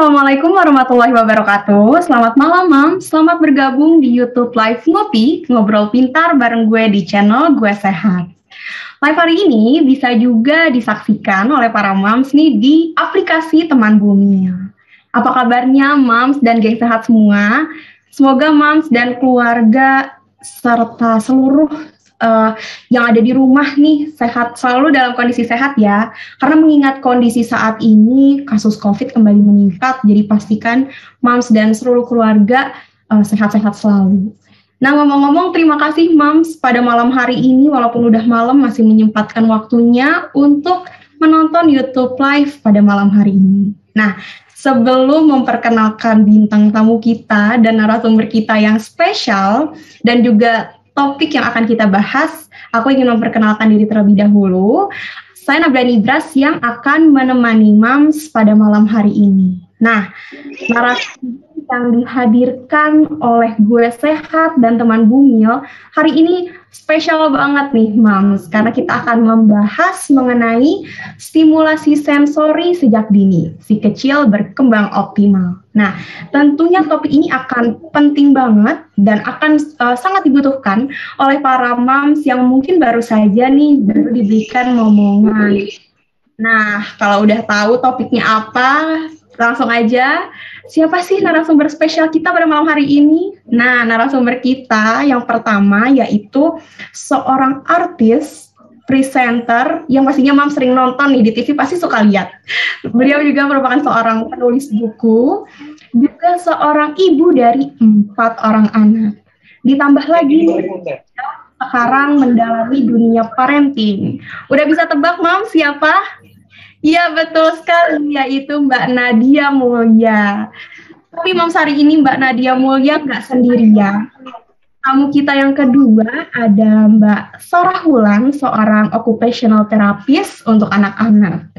Assalamualaikum warahmatullahi wabarakatuh. Selamat malam, Mam. Selamat bergabung di YouTube Live Ngopi, Ngobrol Pintar bareng gue di channel Gue Sehat. Live hari ini bisa juga disaksikan oleh para Mams nih di aplikasi Teman Bumi. Apa kabarnya, Mams dan geng sehat semua? Semoga Mams dan keluarga serta seluruh yang ada di rumah nih sehat, selalu dalam kondisi sehat ya, karena mengingat kondisi saat ini kasus COVID kembali meningkat, jadi pastikan Mams dan seluruh keluarga sehat-sehat selalu. Nah, ngomong-ngomong, terima kasih Mams pada malam hari ini, walaupun udah malam masih menyempatkan waktunya untuk menonton YouTube Live pada malam hari ini. Nah, sebelum memperkenalkan bintang tamu kita dan narasumber kita yang spesial dan juga topik yang akan kita bahas, aku ingin memperkenalkan diri terlebih dahulu. Saya Nabila Nibras yang akan menemani Mams pada malam hari ini. Nah, narasumber yang dihadirkan oleh Gue Sehat dan Teman Bumil hari ini spesial banget nih Mams, karena kita akan membahas mengenai stimulasi sensori sejak dini, si kecil berkembang optimal. Nah, tentunya topik ini akan penting banget dan akan sangat dibutuhkan oleh para Mams yang mungkin baru saja nih baru diberikan momongan. Nah, kalau udah tahu topiknya apa, langsung aja, siapa sih narasumber spesial kita pada malam hari ini? Nah, narasumber kita yang pertama yaitu seorang artis, presenter, yang pastinya Mam sering nonton nih di TV, pasti suka lihat. Beliau juga merupakan seorang penulis buku, juga seorang ibu dari 4 orang anak. Ditambah lagi, sekarang mendalami dunia parenting. Udah bisa tebak Mam siapa? Iya betul sekali, yaitu Mbak Nadia Mulya. Tapi Mams hari ini Mbak Nadia Mulya nggak sendirian. Tamu kita yang kedua ada Mbak Sarah Wulan, seorang occupational therapist untuk anak-anak.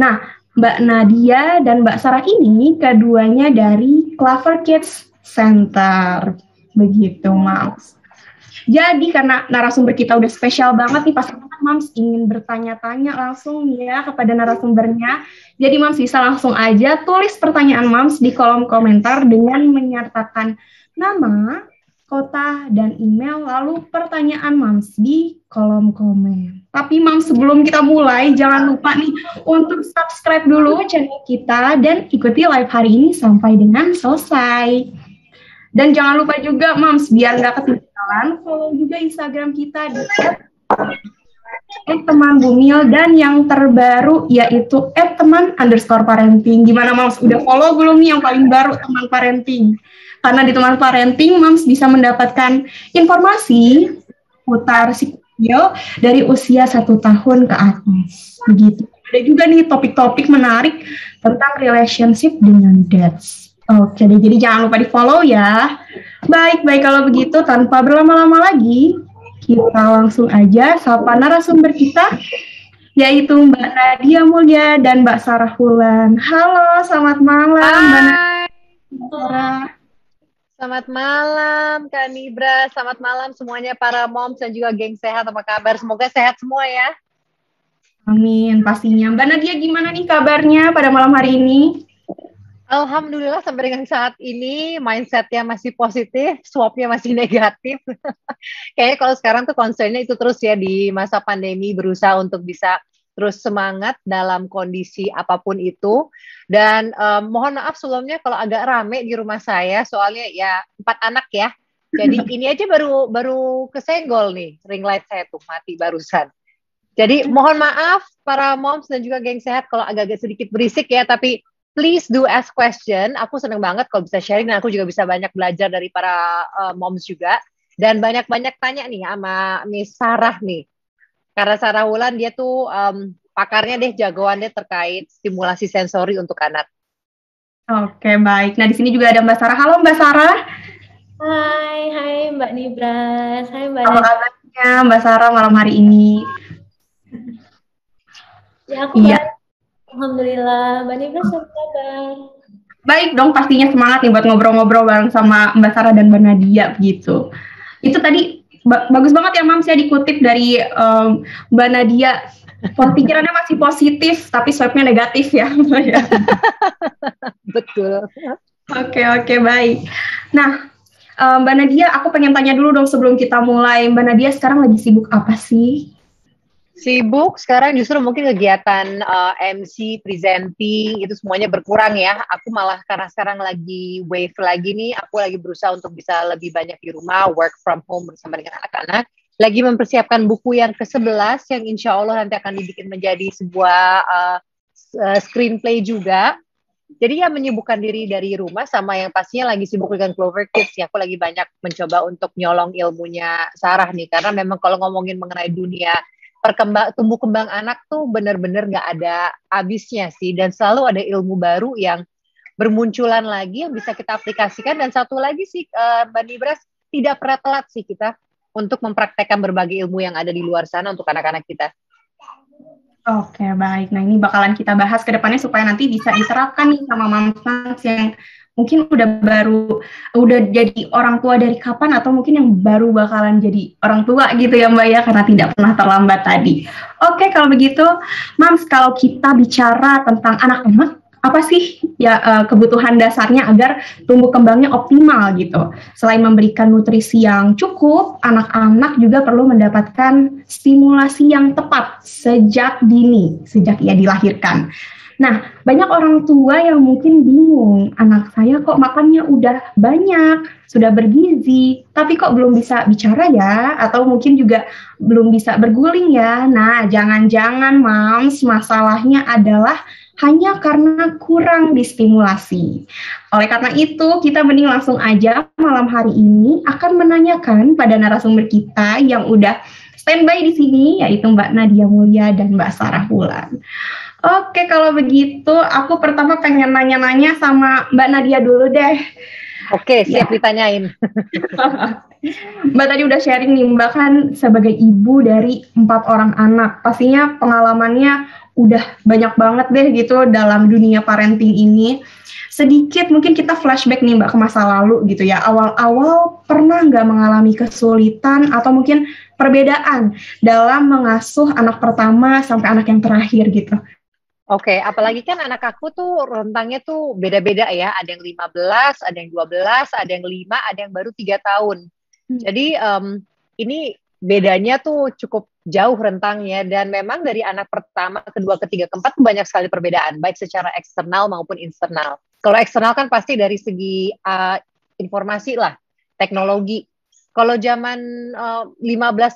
Nah, Mbak Nadia dan Mbak Sarah ini keduanya dari Clover Kids Center. Begitu, Mams. Jadi karena narasumber kita udah spesial banget nih, pasti Mams ingin bertanya-tanya langsung ya kepada narasumbernya. Jadi Mams bisa langsung aja tulis pertanyaan Mams di kolom komentar dengan menyertakan nama, kota, dan email, lalu pertanyaan Mams di kolom komen. Tapi Mams, sebelum kita mulai, jangan lupa nih untuk subscribe dulu channel kita dan ikuti live hari ini sampai dengan selesai. Dan jangan lupa juga Mams, biar nggak ketinggalan, follow juga Instagram kita di @temanbumil dan yang terbaru yaitu @teman_parenting. Gimana Mams, udah follow belum nih yang paling baru, Teman Parenting? Karena di Teman Parenting Mams bisa mendapatkan informasi putar psikio dari usia 1 tahun ke atas. Begitu. Ada juga nih topik-topik menarik tentang relationship dengan dads. Oke deh, jadi jangan lupa di-follow ya. Baik kalau begitu, tanpa berlama-lama lagi, kita langsung aja sapa narasumber kita, yaitu Mbak Nadia Mulya dan Mbak Sarah Wulan. Halo, selamat malam Mbak Nadia. Selamat malam Kak Nibra, selamat malam semuanya para moms dan juga geng sehat, apa kabar? Semoga sehat semua ya. Amin, pastinya. Mbak Nadia gimana nih kabarnya pada malam hari ini? Alhamdulillah sampai dengan saat ini mindsetnya masih positif, swabnya masih negatif. Kayaknya kalau sekarang tuh concernnya itu terus ya di masa pandemi, berusaha untuk bisa terus semangat dalam kondisi apapun itu. Dan mohon maaf sebelumnya kalau agak rame di rumah saya, soalnya ya 4 anak ya. Jadi ini aja baru kesenggol nih, ring light saya tuh mati barusan. Jadi mohon maaf para moms dan juga geng sehat kalau agak-agak sedikit berisik ya, tapi please do ask question. Aku seneng banget kalau bisa sharing dan aku juga bisa banyak belajar dari para moms juga. Dan banyak-banyak tanya nih sama Miss Sarah nih. Karena Sarah Wulan dia tuh pakarnya deh, jagoan deh terkait stimulasi sensori untuk anak. Oke, baik. Nah, di sini juga ada Mbak Sarah. Halo Mbak Sarah. Hai Mbak Nibras. Hai Mbak. Apa kabarnya Mbak Sarah malam hari ini? Ya, aku baik. Alhamdulillah, Mbak Nibras apa kabar? Baik dong, pastinya semangat nih buat ngobrol-ngobrol bareng sama Mbak Sarah dan Mbak Nadia begitu. Itu tadi bagus banget ya Mams ya, dikutip dari Mbak Nadia Pola pikirannya masih positif, tapi swabnya negatif ya. Betul. Oke, baik. Nah, Mbak Nadia, aku pengen tanya dulu dong sebelum kita mulai. Mbak Nadia sekarang lagi sibuk apa sih? Sibuk sekarang justru mungkin kegiatan MC, presenting, itu semuanya berkurang ya. Aku malah karena sekarang lagi wave lagi nih, aku lagi berusaha untuk bisa lebih banyak di rumah, work from home bersama dengan anak-anak. Lagi mempersiapkan buku yang ke-11 yang insya Allah nanti akan dibikin menjadi sebuah screenplay juga. Jadi ya menyibukkan diri dari rumah sama yang pastinya lagi sibuk dengan Clover Kids ya. Aku lagi banyak mencoba untuk nyolong ilmunya Sarah nih, karena memang kalau ngomongin mengenai dunia tumbuh kembang anak tuh bener-bener nggak ada habisnya sih, dan selalu ada ilmu baru yang bermunculan lagi yang bisa kita aplikasikan. Dan satu lagi sih Mbak Nibras, tidak pernah telat sih kita untuk mempraktekkan berbagai ilmu yang ada di luar sana untuk anak-anak kita. Oke, baik. Nah, ini bakalan kita bahas ke depannya supaya nanti bisa diterapkan nih sama mams yang mungkin udah jadi orang tua dari kapan, atau mungkin yang baru bakalan jadi orang tua gitu ya Mbak ya, karena tidak pernah terlambat tadi. Oke, kalau begitu, Mams, kalau kita bicara tentang anak-anak, apa sih ya kebutuhan dasarnya agar tumbuh kembangnya optimal gitu? Selain memberikan nutrisi yang cukup, anak-anak juga perlu mendapatkan stimulasi yang tepat sejak dini, sejak ia dilahirkan. Nah, banyak orang tua yang mungkin bingung, anak saya kok makannya udah banyak, sudah bergizi, tapi kok belum bisa bicara ya, atau mungkin juga belum bisa berguling ya. Nah, jangan-jangan Mams, masalahnya adalah hanya karena kurang distimulasi. Oleh karena itu, kita mending langsung aja malam hari ini akan menanyakan pada narasumber kita yang udah standby di sini, yaitu Mbak Nadia Mulya dan Mbak Sarah Wulan. Oke, kalau begitu aku pertama pengen nanya-nanya sama Mbak Nadia dulu deh. Oke, siap ya. Ditanyain. Mbak tadi udah sharing nih, Mbak kan sebagai ibu dari 4 orang anak. Pastinya pengalamannya udah banyak banget deh gitu dalam dunia parenting ini. Sedikit mungkin kita flashback nih Mbak ke masa lalu gitu ya. Awal-awal pernah nggak mengalami kesulitan atau mungkin perbedaan dalam mengasuh anak pertama sampai anak yang terakhir gitu? Oke, apalagi kan anak aku tuh rentangnya tuh beda-beda ya. Ada yang 15, ada yang 12, ada yang 5, ada yang baru 3 tahun. Jadi ini bedanya tuh cukup jauh rentangnya, dan memang dari anak pertama, kedua, ketiga, keempat banyak sekali perbedaan, baik secara eksternal maupun internal. Kalau eksternal kan pasti dari segi informasi lah, teknologi. Kalau zaman 15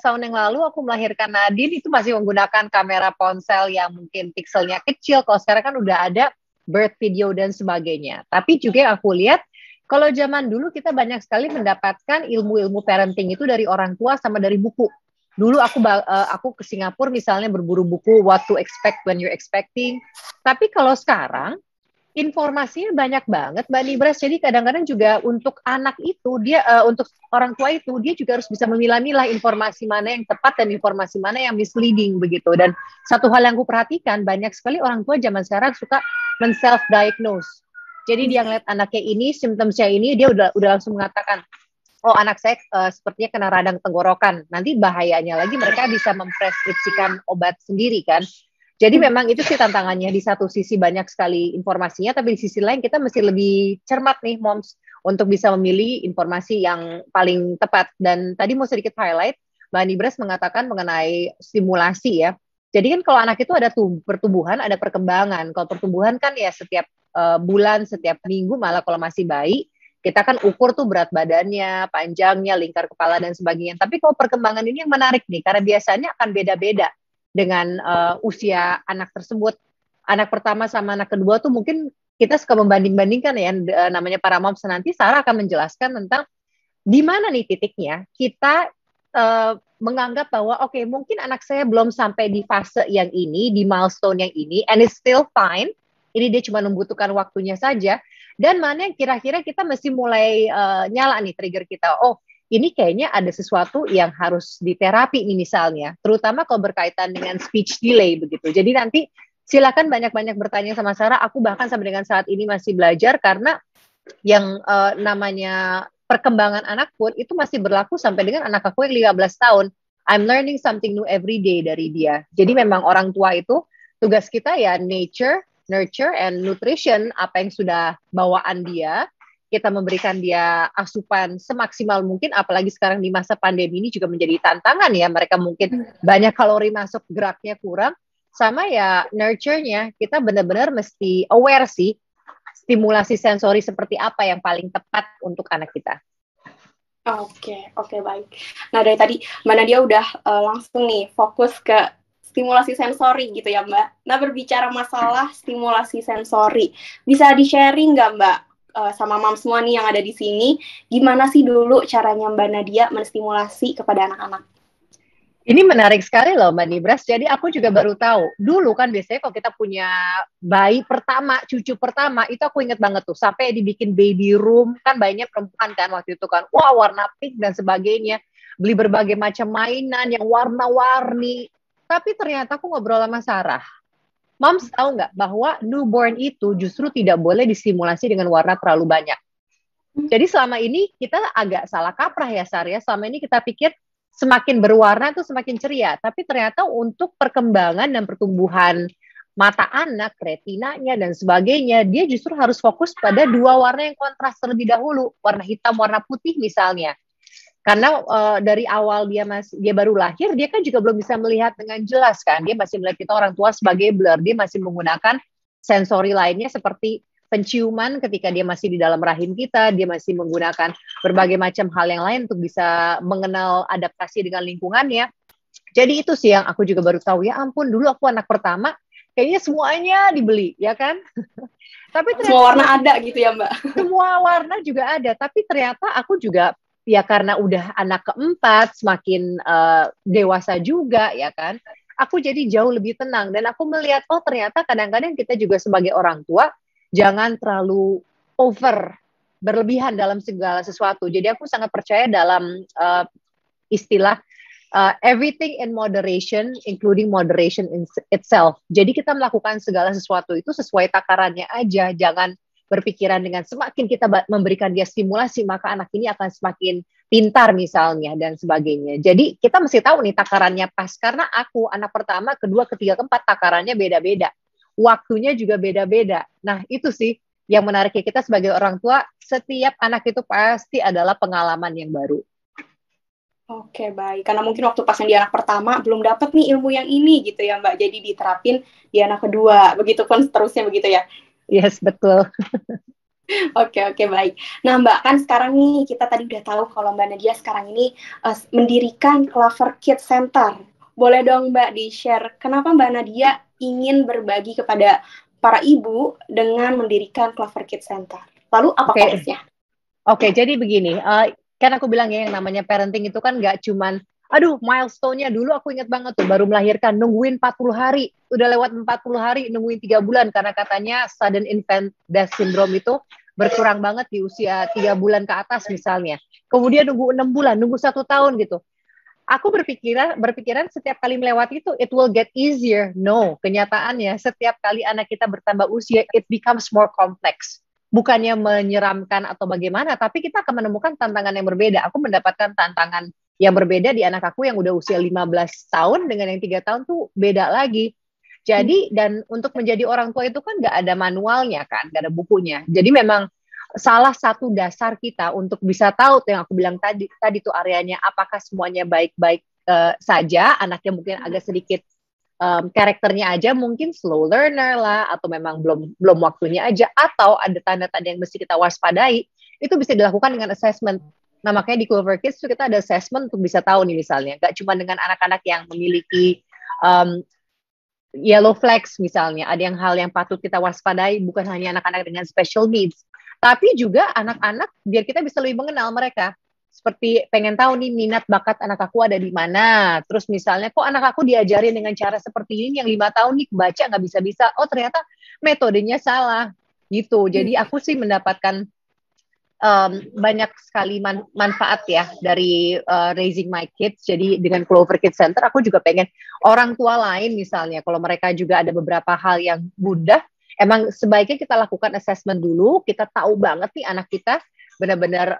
tahun yang lalu aku melahirkan Nadine itu masih menggunakan kamera ponsel yang mungkin pixelnya kecil. Kalau sekarang kan udah ada birth video dan sebagainya. Tapi juga yang aku lihat, kalau zaman dulu kita banyak sekali mendapatkan ilmu-ilmu parenting itu dari orang tua sama dari buku. Dulu aku ke Singapura misalnya berburu buku What to Expect When You're Expecting. Tapi kalau sekarang informasinya banyak banget Mbak Nibras, jadi kadang-kadang juga untuk anak itu dia untuk orang tua itu dia juga harus bisa memilah-milah informasi mana yang tepat dan informasi mana yang misleading begitu. Dan satu hal yang aku perhatikan, banyak sekali orang tua zaman sekarang suka men-self-diagnose. Jadi dia ngeliat anaknya ini, symptomsnya ini, dia udah langsung mengatakan, oh anak saya sepertinya kena radang tenggorokan. Nanti bahayanya lagi mereka bisa mempreskripsikan obat sendiri kan. Jadi memang itu sih tantangannya, di satu sisi banyak sekali informasinya, tapi di sisi lain kita mesti lebih cermat nih moms untuk bisa memilih informasi yang paling tepat. Dan tadi mau sedikit highlight, Mbak Nibras mengatakan mengenai stimulasi ya. Jadi kan kalau anak itu ada pertumbuhan, ada perkembangan. Kalau pertumbuhan kan ya setiap bulan, setiap minggu, malah kalau masih bayi, kita kan ukur tuh berat badannya, panjangnya, lingkar kepala dan sebagainya. Tapi kalau perkembangan ini yang menarik nih, karena biasanya akan beda-beda dengan usia anak tersebut. Anak pertama sama anak kedua tuh mungkin kita suka membanding-bandingkan ya, namanya para moms. Nanti Sarah akan menjelaskan tentang di mana nih titiknya kita menganggap bahwa oke, mungkin anak saya belum sampai di fase yang ini, di milestone yang ini, and it's still fine. Ini dia cuma membutuhkan waktunya saja. Dan mana yang kira-kira kita mesti mulai nyala nih trigger kita. Oh, ini kayaknya ada sesuatu yang harus diterapi nih misalnya, terutama kalau berkaitan dengan speech delay begitu. Jadi nanti silakan banyak-banyak bertanya sama Sarah. Aku bahkan sampai dengan saat ini masih belajar, karena yang namanya perkembangan anak pun itu masih berlaku sampai dengan anak aku yang 15 tahun. I'm learning something new every day dari dia. Jadi memang orang tua itu tugas kita ya nature, nurture, and nutrition, apa yang sudah bawaan dia, kita memberikan dia asupan semaksimal mungkin, apalagi sekarang di masa pandemi ini juga menjadi tantangan ya, mereka mungkin banyak kalori masuk, geraknya kurang, sama ya nurture-nya, kita benar-benar mesti aware sih, stimulasi sensori seperti apa yang paling tepat untuk anak kita. Oke, baik. Nah, dari tadi Mbak Nadia udah langsung nih fokus ke stimulasi sensori gitu ya, Mbak. Nah, berbicara masalah stimulasi sensori, bisa di-sharing nggak, Mbak, sama mam semua nih yang ada di sini, gimana sih dulu caranya Mbak Nadia menstimulasi kepada anak-anak? Ini menarik sekali loh Mbak Nibras, jadi aku juga baru tahu. Dulu kan biasanya kalau kita punya bayi pertama, cucu pertama, itu aku inget banget tuh, sampai dibikin baby room, kan banyak perempuan kan waktu itu kan, wah warna pink dan sebagainya, beli berbagai macam mainan yang warna-warni. Tapi ternyata aku ngobrol sama Sarah, Moms tahu nggak bahwa newborn itu justru tidak boleh distimulasi dengan warna terlalu banyak. Jadi selama ini kita agak salah kaprah ya Sarah, selama ini kita pikir semakin berwarna tuh semakin ceria, tapi ternyata untuk perkembangan dan pertumbuhan mata anak, retinanya dan sebagainya, dia justru harus fokus pada dua warna yang kontras terlebih dahulu, warna hitam, warna putih misalnya. Karena dari awal dia baru lahir, dia kan juga belum bisa melihat dengan jelas kan, dia masih melihat kita orang tua sebagai blur, dia masih menggunakan sensori lainnya seperti penciuman ketika dia masih di dalam rahim kita, dia masih menggunakan berbagai macam hal yang lain untuk bisa mengenal adaptasi dengan lingkungannya. Jadi itu sih yang aku juga baru tahu, ya ampun dulu aku anak pertama, kayaknya semuanya dibeli, ya kan? Tapi ternyata, semua warna ada gitu ya Mbak? Semua warna juga ada, tapi ternyata aku juga, ya karena udah anak keempat, semakin dewasa juga, ya kan? Aku jadi jauh lebih tenang, dan aku melihat, oh ternyata kadang-kadang kita juga sebagai orang tua, jangan terlalu over, berlebihan dalam segala sesuatu. Jadi aku sangat percaya dalam istilah everything in moderation, including moderation in itself. Jadi kita melakukan segala sesuatu itu sesuai takarannya aja, jangan berpikiran dengan semakin kita memberikan dia stimulasi, maka anak ini akan semakin pintar misalnya, dan sebagainya. Jadi kita mesti tahu nih takarannya pas, karena aku anak pertama, kedua, ketiga, keempat, takarannya beda-beda. Waktunya juga beda-beda. Nah, itu sih yang menariknya kita sebagai orang tua, setiap anak itu pasti adalah pengalaman yang baru. Oke, baik. Karena mungkin waktu pas yang di anak pertama belum dapat nih ilmu yang ini gitu ya, Mbak. Jadi diterapin di anak kedua. Begitupun seterusnya begitu ya? Yes, betul. Oke, baik. Nah, Mbak, kan sekarang nih kita tadi udah tahu kalau Mbak Nadia sekarang ini mendirikan Clover Kids Center. Boleh dong Mbak di-share kenapa Mbak Nadia ingin berbagi kepada para ibu dengan mendirikan Clover Kids Center? Lalu apa fokusnya? Oke, jadi begini, kan aku bilang ya yang namanya parenting itu kan nggak cuman, aduh milestone-nya dulu aku ingat banget tuh, baru melahirkan, nungguin 40 hari, udah lewat 40 hari, nungguin 3 bulan, karena katanya sudden infant death syndrome itu berkurang banget di usia 3 bulan ke atas misalnya. Kemudian nunggu 6 bulan, nunggu 1 tahun gitu. Aku berpikiran setiap kali melewati itu, it will get easier. No, kenyataannya setiap kali anak kita bertambah usia, it becomes more complex. Bukannya menyeramkan atau bagaimana, tapi kita akan menemukan tantangan yang berbeda. Aku mendapatkan tantangan yang berbeda di anak aku yang udah usia 15 tahun dengan yang 3 tahun tuh beda lagi. Jadi, dan untuk menjadi orang tua itu kan nggak ada manualnya kan, nggak ada bukunya. Jadi memang salah satu dasar kita untuk bisa tahu tuh yang aku bilang tadi tuh areanya, apakah semuanya baik-baik saja, anaknya mungkin agak sedikit karakternya aja mungkin slow learner lah, atau memang belum waktunya aja, atau ada tanda-tanda yang mesti kita waspadai, itu bisa dilakukan dengan assessment. Nah makanya di Clover Kids itu kita ada assessment untuk bisa tahu nih misalnya, nggak cuma dengan anak-anak yang memiliki yellow flags misalnya, ada yang hal yang patut kita waspadai, bukan hanya anak-anak dengan special needs, tapi juga anak-anak biar kita bisa lebih mengenal mereka. Seperti pengen tahu nih minat bakat anak aku ada di mana. Terus misalnya kok anak aku diajarin dengan cara seperti ini yang 5 tahun nih baca nggak bisa-bisa. Oh ternyata metodenya salah gitu. Jadi aku sih mendapatkan banyak sekali manfaat ya dari raising my kids. Jadi dengan Clover Kids Center aku juga pengen orang tua lain misalnya kalau mereka juga ada beberapa hal yang mudah, emang sebaiknya kita lakukan assessment dulu, kita tahu banget nih anak kita benar-benar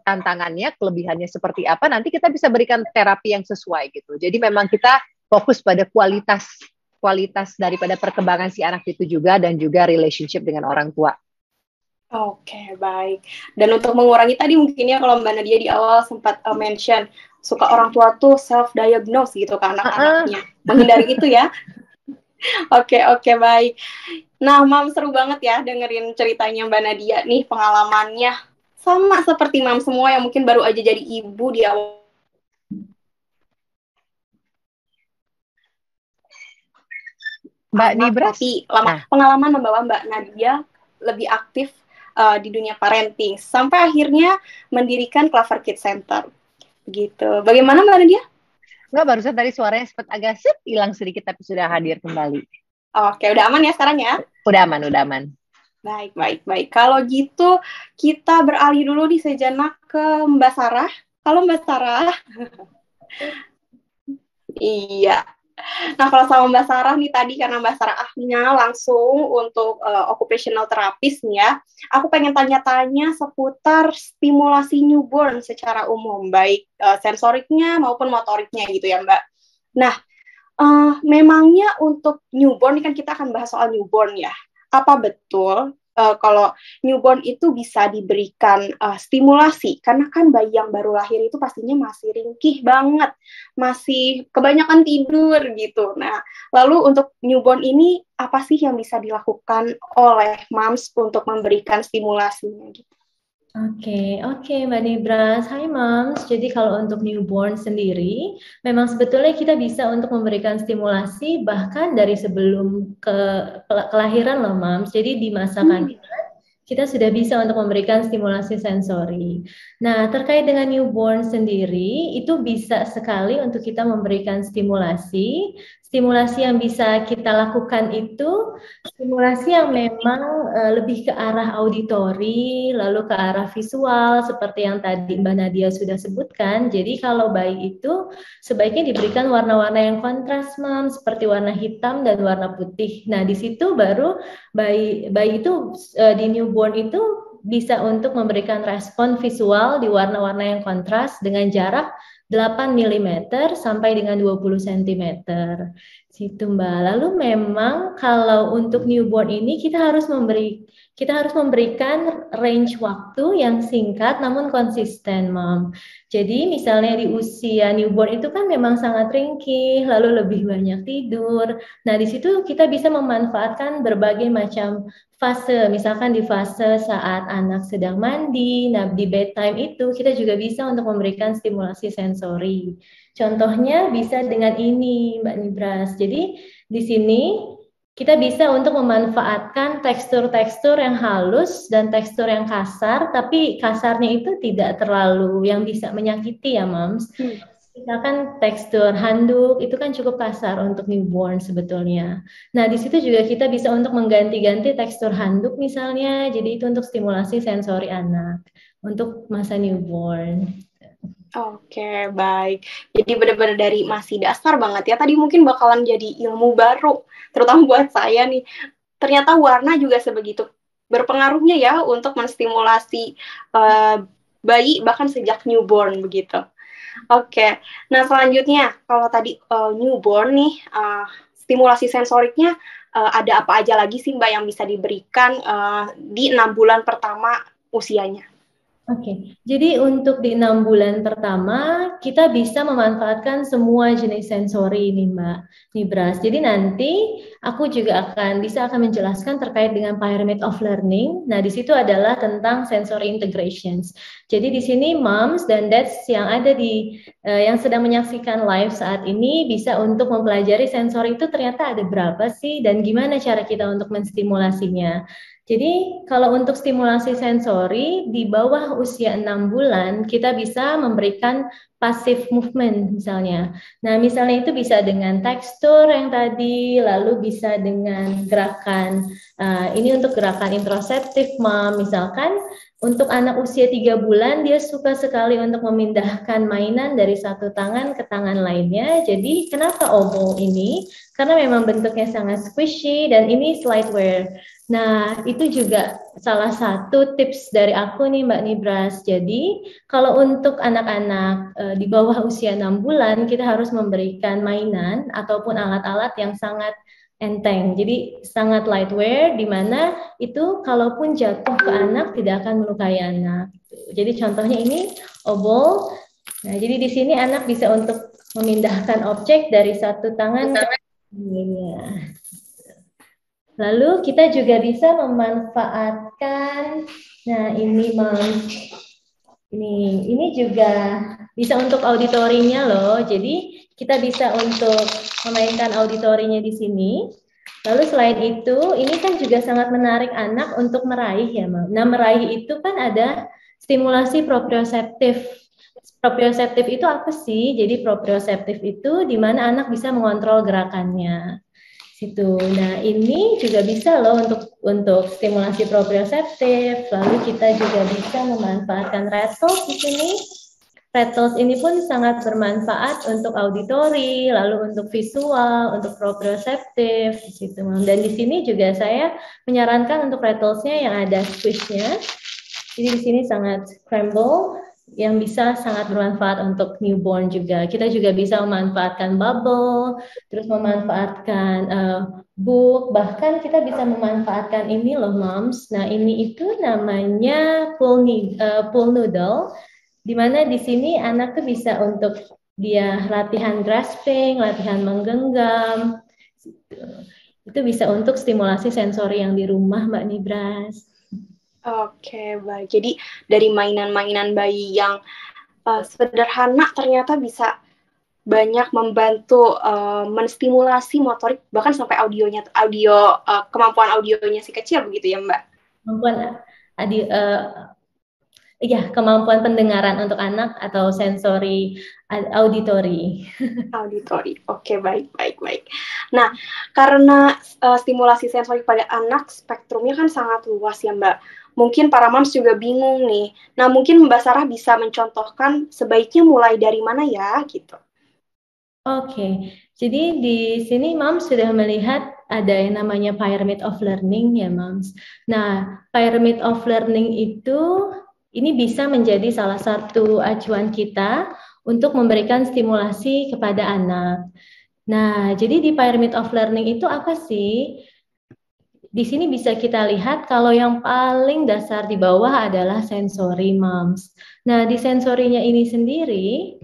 tantangannya, kelebihannya seperti apa, nanti kita bisa berikan terapi yang sesuai gitu. Jadi memang kita fokus pada kualitas daripada perkembangan si anak itu juga, dan juga relationship dengan orang tua. Oke, baik. Dan untuk mengurangi tadi mungkin ya, kalau Mbak Nadia di awal sempat mention, suka orang tua tuh self-diagnose gitu ke anak-anaknya. Menghindari itu ya. Oke, baik. Nah, Mam, seru banget ya dengerin ceritanya Mbak Nadia nih, pengalamannya. Sama seperti Mam semua yang mungkin baru aja jadi ibu di awal. Mbak Nibras? Tapi pengalaman membawa Mbak Nadia lebih aktif di dunia parenting, sampai akhirnya mendirikan Clover Kids Center. Begitu. Bagaimana Mbak Nadia? Enggak, barusan tadi suaranya sempat agak hilang sedikit, tapi sudah hadir kembali. Oke, udah aman ya sekarang ya? Udah aman. Baik. Kalau gitu, kita beralih dulu nih sejenak ke Mbak Sarah. Halo Mbak Sarah. Iya. Nah, kalau sama Mbak Sarah nih tadi, karena Mbak Sarah ahlinya langsung untuk occupational therapist nih ya, aku pengen tanya-tanya seputar stimulasi newborn secara umum, baik sensoriknya maupun motoriknya gitu ya Mbak. Nah, memangnya untuk newborn, ini kan kita akan bahas soal newborn ya, apa betul kalau newborn itu bisa diberikan stimulasi? Karena kan bayi yang baru lahir itu pastinya masih ringkih banget, masih kebanyakan tidur gitu. Nah, lalu untuk newborn ini apa sih yang bisa dilakukan oleh moms untuk memberikan stimulasinya gitu? Oke, Mbak Nibras. Hai Moms. Jadi kalau untuk newborn sendiri, memang sebetulnya kita bisa untuk memberikan stimulasi bahkan dari sebelum kelahiran loh Moms. Jadi di masa kandungan kita sudah bisa untuk memberikan stimulasi sensori. Nah, terkait dengan newborn sendiri, itu bisa sekali untuk kita memberikan stimulasi. Stimulasi yang bisa kita lakukan itu stimulasi yang memang lebih ke arah auditori, lalu ke arah visual, seperti yang tadi Mbak Nadia sudah sebutkan. Jadi kalau bayi itu sebaiknya diberikan warna-warna yang kontras, Mam, seperti warna hitam dan warna putih. Nah, di situ baru bayi itu di newborn itu bisa untuk memberikan respon visual di warna-warna yang kontras dengan jarak 8 mm sampai dengan 20 cm. Situ Mbak. Lalu memang kalau untuk newborn ini kita harus memberikan range waktu yang singkat namun konsisten, Mom. Jadi misalnya di usia newborn itu kan memang sangat ringkih, lalu lebih banyak tidur. Nah, di situ kita bisa memanfaatkan berbagai macam fase, misalkan di fase saat anak sedang mandi, nah di bedtime itu kita juga bisa untuk memberikan stimulasi sensori. Contohnya bisa dengan ini, Mbak Nibras. Jadi di sini kita bisa untuk memanfaatkan tekstur-tekstur yang halus dan tekstur yang kasar, tapi kasarnya itu tidak terlalu yang bisa menyakiti ya, Moms. Misalkan tekstur handuk itu kan cukup kasar untuk newborn sebetulnya. Nah, di situ juga kita bisa untuk mengganti-ganti tekstur handuk misalnya. Jadi itu untuk stimulasi sensori anak untuk masa newborn. Oke, baik. Jadi benar-benar dari masih dasar banget ya. Tadi mungkin bakalan jadi ilmu baru, terutama buat saya nih. Ternyata warna juga sebegitu berpengaruhnya ya untuk menstimulasi bayi bahkan sejak newborn begitu. Oke, nah selanjutnya kalau tadi newborn nih, stimulasi sensoriknya ada apa aja lagi sih Mbak yang bisa diberikan di 6 bulan pertama usianya? Oke, jadi untuk di 6 bulan pertama kita bisa memanfaatkan semua jenis sensori ini Mbak Nibras. Jadi nanti aku juga akan menjelaskan terkait dengan pyramid of learning. Nah, di situ adalah tentang sensory integrations. Jadi di sini moms dan dads yang ada yang sedang menyaksikan live saat ini bisa untuk mempelajari sensori itu ternyata ada berapa sih dan gimana cara kita untuk menstimulasinya. Jadi kalau untuk stimulasi sensori di bawah usia 6 bulan kita bisa memberikan passive movement misalnya. Nah, misalnya itu bisa dengan tekstur yang tadi, lalu bisa dengan gerakan ini untuk gerakan introseptif, Mom. Misalkan untuk anak usia 3 bulan dia suka sekali untuk memindahkan mainan dari satu tangan ke tangan lainnya. Jadi kenapa obo ini? karena memang bentuknya sangat squishy dan ini slideware. Nah, itu juga salah satu tips dari aku nih Mbak Nibras. Jadi, kalau untuk anak-anak di bawah usia 6 bulan, kita harus memberikan mainan ataupun alat-alat yang sangat enteng. Jadi, sangat lightware, di mana itu kalaupun jatuh ke anak tidak akan melukai anak. Jadi, contohnya ini obol. Nah, jadi di sini anak bisa untuk memindahkan objek dari satu tangan ke lainnya. Lalu kita juga bisa memanfaatkan, nah ini ini juga bisa untuk auditorinya loh. Jadi kita bisa untuk memainkan auditorinya di sini. Lalu selain itu, ini kan juga sangat menarik anak untuk meraih ya, Mam. Nah, meraih itu kan ada stimulasi proprioseptif. Proprioseptif itu apa sih? Jadi proprioseptif itu di mana anak bisa mengontrol gerakannya. Situ. Nah, ini juga bisa loh untuk stimulasi proprioseptif. Lalu kita juga bisa memanfaatkan rattles di sini. Rattles ini pun sangat bermanfaat untuk auditori, lalu untuk visual, untuk proprioseptif di situ. Dan di sini juga saya menyarankan untuk rattlesnya yang ada squish-nya. Jadi di sini sangat crumble yang bisa sangat bermanfaat untuk newborn juga. Kita juga bisa memanfaatkan bubble, terus memanfaatkan book, bahkan kita bisa memanfaatkan ini loh moms. Nah ini itu namanya pool noodle, di mana di sini anak tuh bisa untuk dia latihan grasping, latihan menggenggam. Itu bisa untuk stimulasi sensori yang di rumah Mbak Nibras. Oke, baik. Jadi dari mainan-mainan bayi yang sederhana ternyata bisa banyak membantu menstimulasi motorik, bahkan sampai kemampuan audionya si kecil begitu ya Mbak? Kemampuan pendengaran untuk anak atau sensori auditori. Auditori, oke, baik. Nah, karena stimulasi sensori pada anak spektrumnya kan sangat luas ya Mbak. Mungkin para moms juga bingung nih. Nah, mungkin Mbak Sarah bisa mencontohkan sebaiknya mulai dari mana ya, gitu. Oke, jadi di sini moms sudah melihat ada yang namanya pyramid of learning ya moms. Nah, pyramid of learning itu ini bisa menjadi salah satu acuan kita untuk memberikan stimulasi kepada anak. Nah, jadi di pyramid of learning itu apa sih? Di sini bisa kita lihat kalau yang paling dasar di bawah adalah sensori moms. Nah, di sensorinya ini sendiri,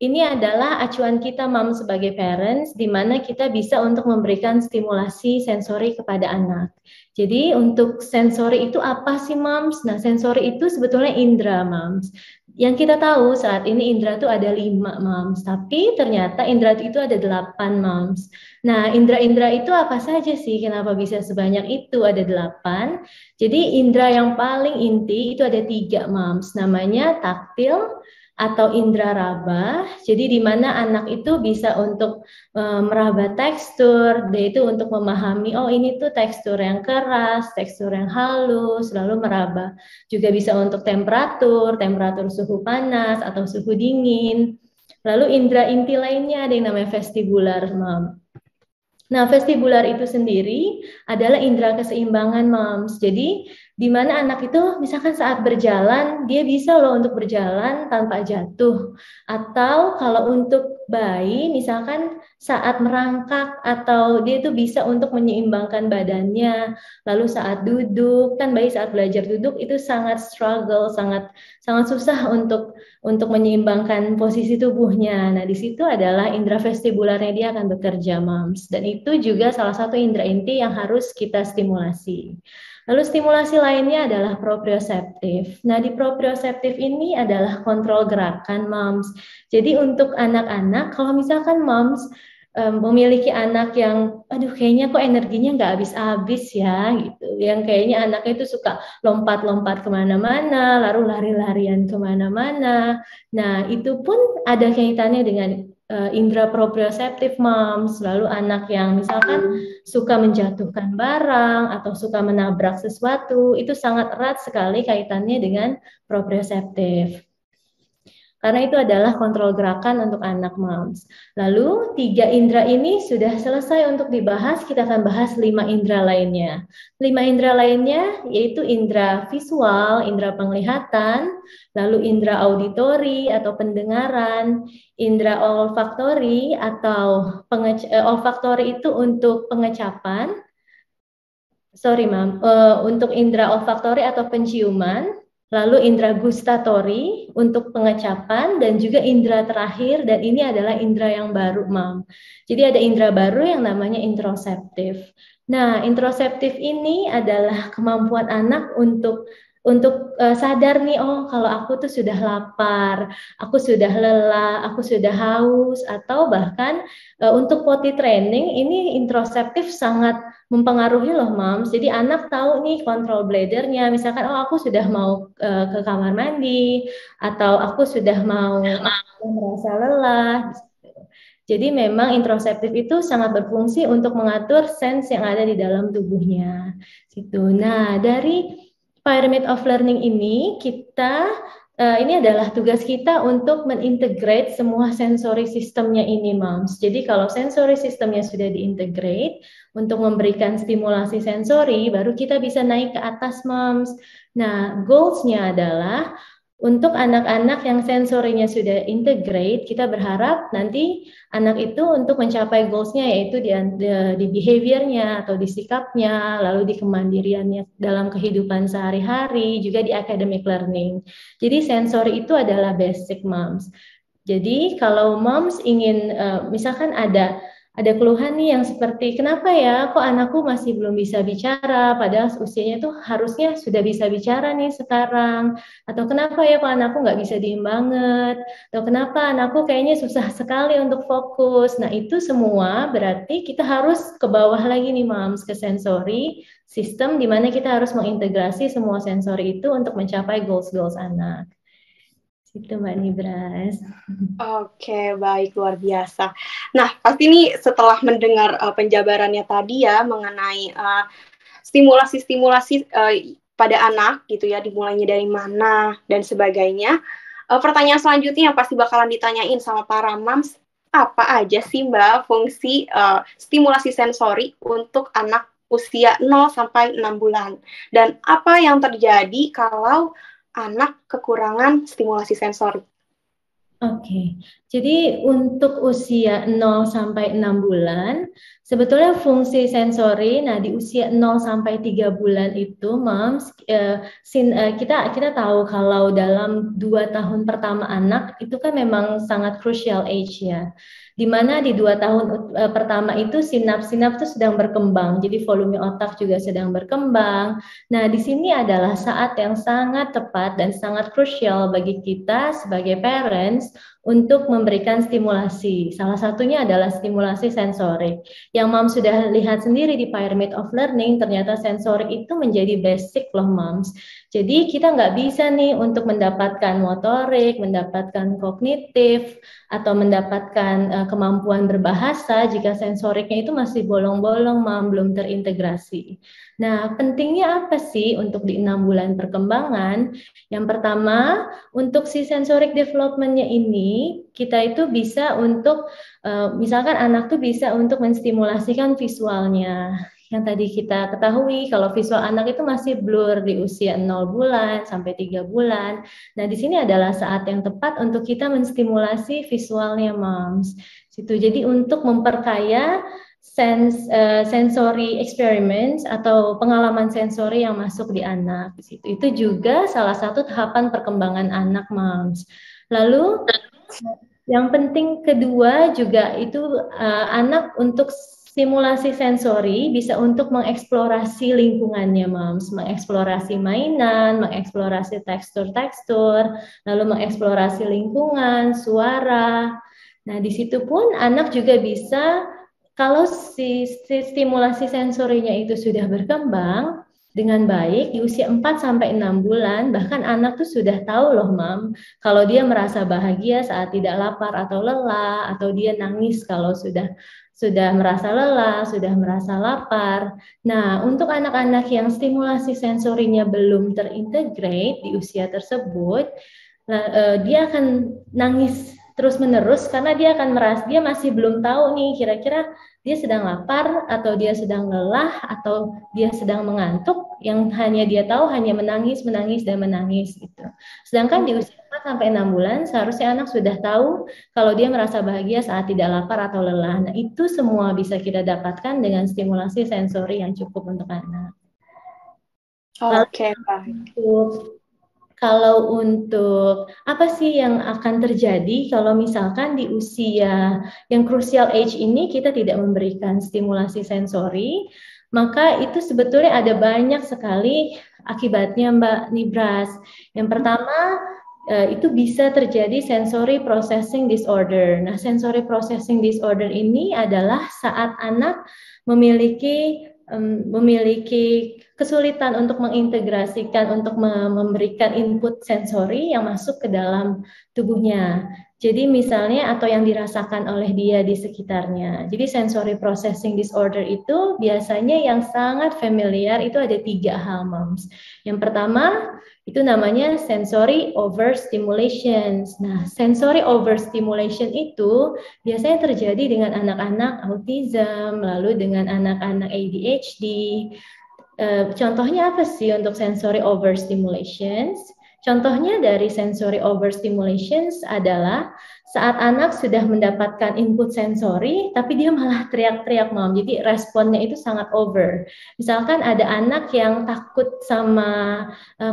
ini adalah acuan kita moms sebagai parents, di mana kita bisa untuk memberikan stimulasi sensori kepada anak. Jadi untuk sensori itu apa sih moms? Nah, sensori itu sebetulnya indera moms. Yang kita tahu saat ini indera itu ada 5 moms, tapi ternyata indera itu ada 8 moms. Nah, indera-indera itu apa saja sih? Kenapa bisa sebanyak itu? Ada 8. Jadi indera yang paling inti itu ada 3 moms, namanya taktil atau indera raba. Jadi di mana anak itu bisa untuk meraba tekstur, dia itu untuk memahami oh ini tuh tekstur yang keras, tekstur yang halus, lalu meraba. Juga bisa untuk temperatur suhu panas atau suhu dingin. Lalu indera inti lainnya ada yang namanya vestibular, Mom. Nah, vestibular itu sendiri adalah indera keseimbangan, Moms. Jadi, di mana anak itu misalkan saat berjalan, dia bisa loh untuk berjalan tanpa jatuh. Atau kalau untuk bayi, misalkan saat merangkak atau dia itu bisa untuk menyeimbangkan badannya. Lalu saat duduk, kan bayi saat belajar duduk itu sangat struggle, sangat susah untuk menyeimbangkan posisi tubuhnya. Nah, di situ adalah indera vestibularnya dia akan bekerja, Moms. Dan itu juga salah satu indera inti yang harus kita stimulasi. Lalu stimulasi lainnya adalah proprioseptif. Nah, di proprioseptif ini adalah kontrol gerakan, Moms. Jadi untuk anak-anak, kalau misalkan Moms memiliki anak yang, aduh kayaknya kok energinya nggak habis-habis ya, gitu. Yang kayaknya anaknya itu suka lompat-lompat kemana-mana, lalu lari-larian kemana-mana. Nah, itu pun ada kaitannya dengan indera proprioseptif moms, lalu anak yang misalkan suka menjatuhkan barang atau suka menabrak sesuatu, itu sangat erat sekali kaitannya dengan proprioseptif. karena itu adalah kontrol gerakan untuk anak moms. Lalu 3 indera ini sudah selesai untuk dibahas, kita akan bahas 5 indera lainnya. 5 indera lainnya yaitu indera visual, indera penglihatan, lalu indera auditori atau pendengaran, indera olfaktori atau olfaktori itu untuk pengecapan, untuk indera olfaktori atau penciuman, lalu indera gustatori untuk pengecapan, dan juga indera terakhir, dan ini adalah indera yang baru, Mam. Jadi ada indera baru yang namanya introseptif. Nah, introseptif ini adalah kemampuan anak untuk sadar nih, oh kalau aku tuh sudah lapar, aku sudah lelah, aku sudah haus, atau bahkan untuk potty training ini introseptif sangat mempengaruhi loh Moms. Jadi anak tahu nih kontrol bladdernya, misalkan oh aku sudah mau ke kamar mandi, atau aku sudah mau merasa lelah. Jadi memang introseptif itu sangat berfungsi untuk mengatur sense yang ada di dalam tubuhnya. Gitu. Nah, dari Pyramid of Learning ini ini adalah tugas kita untuk mengintegrate semua sensory sistemnya ini, Moms. Jadi kalau sensory sistemnya sudah diintegrate untuk memberikan stimulasi sensori, baru kita bisa naik ke atas, Moms. Nah, goals-nya adalah untuk anak-anak yang sensorinya sudah integrate, kita berharap nanti anak itu untuk mencapai goals-nya yaitu di behavior-nya atau di sikapnya, lalu di kemandiriannya dalam kehidupan sehari-hari, juga di academic learning. Jadi sensori itu adalah basic, Moms. Jadi kalau Moms ingin, misalkan ada keluhan nih yang seperti kenapa ya kok anakku masih belum bisa bicara padahal usianya tuh harusnya sudah bisa bicara nih sekarang, atau kenapa ya kok anakku nggak bisa diem banget, atau kenapa anakku kayaknya susah sekali untuk fokus. Nah itu semua berarti kita harus ke bawah lagi nih Moms, ke sensori sistem di mana kita harus mengintegrasi semua sensori itu untuk mencapai goals anak. Itu Mbak Nibras. Oke, baik, luar biasa. Nah, pasti nih setelah mendengar penjabarannya tadi ya mengenai stimulasi-stimulasi pada anak gitu ya, dimulainya dari mana dan sebagainya. Pertanyaan selanjutnya yang pasti bakalan ditanyain sama para moms, apa aja sih Mbak fungsi stimulasi sensori untuk anak usia 0 sampai 6 bulan? Dan apa yang terjadi kalau anak kekurangan stimulasi sensori? Oke, jadi untuk usia 0 sampai 6 bulan, sebetulnya fungsi sensori, nah di usia 0 sampai 3 bulan itu, Moms, kita tahu kalau dalam 2 tahun pertama anak, itu kan memang sangat crucial age ya. Di mana di 2 tahun pertama itu sinap-sinap itu sedang berkembang, jadi volume otak juga sedang berkembang. Nah, di sini adalah saat yang sangat tepat dan sangat crucial bagi kita sebagai parents untuk memberikan stimulasi. Salah satunya adalah stimulasi sensorik. Yang Moms sudah lihat sendiri di Pyramid of Learning, ternyata sensorik itu menjadi basic loh Moms. Jadi kita nggak bisa nih untuk mendapatkan motorik, mendapatkan kognitif, atau mendapatkan kemampuan berbahasa jika sensoriknya itu masih bolong-bolong, Mom, belum terintegrasi. Nah, pentingnya apa sih untuk di 6 bulan perkembangan? Yang pertama, untuk si sensorik development-nya ini, kita itu bisa untuk, misalkan anak tuh bisa untuk menstimulasikan visualnya. Yang tadi kita ketahui, kalau visual anak itu masih blur di usia 0 bulan sampai 3 bulan. Nah, di sini adalah saat yang tepat untuk kita menstimulasi visualnya, Moms. Jadi untuk memperkaya sensory experiments atau pengalaman sensori yang masuk di anak. Itu juga salah satu tahapan perkembangan anak, Moms. Lalu yang penting kedua juga itu anak untuk stimulasi sensori bisa untuk mengeksplorasi lingkungannya, Moms, mengeksplorasi mainan, mengeksplorasi tekstur-tekstur, lalu mengeksplorasi lingkungan, suara. Nah, di situ pun anak juga bisa, kalau si stimulasi sensorinya itu sudah berkembang dengan baik di usia 4 sampai 6 bulan, bahkan anak tuh sudah tahu loh, Mam, kalau dia merasa bahagia saat tidak lapar atau lelah, atau dia nangis kalau sudah merasa lelah, sudah merasa lapar. Nah, untuk anak-anak yang stimulasi sensorinya belum terintegrate di usia tersebut, dia akan nangis terus-menerus karena dia akan merasa dia masih belum tahu nih kira-kira dia sedang lapar atau dia sedang lelah atau dia sedang mengantuk. Yang hanya dia tahu hanya menangis, menangis dan menangis gitu. Sedangkan di usia 4 sampai 6 bulan seharusnya anak sudah tahu kalau dia merasa bahagia saat tidak lapar atau lelah. Nah, itu semua bisa kita dapatkan dengan stimulasi sensori yang cukup untuk anak. Oke, baik. Kalau untuk apa sih yang akan terjadi kalau misalkan di usia yang crucial age ini kita tidak memberikan stimulasi sensori, maka itu sebetulnya ada banyak sekali akibatnya Mbak Nibras. Yang pertama, itu bisa terjadi sensory processing disorder. Nah, sensory processing disorder ini adalah saat anak memiliki kesulitan untuk mengintegrasikan, untuk memberikan input sensori yang masuk ke dalam tubuhnya. Jadi misalnya atau yang dirasakan oleh dia di sekitarnya. Jadi sensory processing disorder itu biasanya yang sangat familiar itu ada 3 hal, Moms. Yang pertama itu namanya sensory overstimulation. Nah, sensory overstimulation itu biasanya terjadi dengan anak-anak autism, lalu dengan anak-anak ADHD. Contohnya apa sih untuk sensory overstimulations? Contohnya dari sensory overstimulations adalah saat anak sudah mendapatkan input sensori, tapi dia malah teriak-teriak, Mom. Jadi responnya itu sangat over. Misalkan ada anak yang takut sama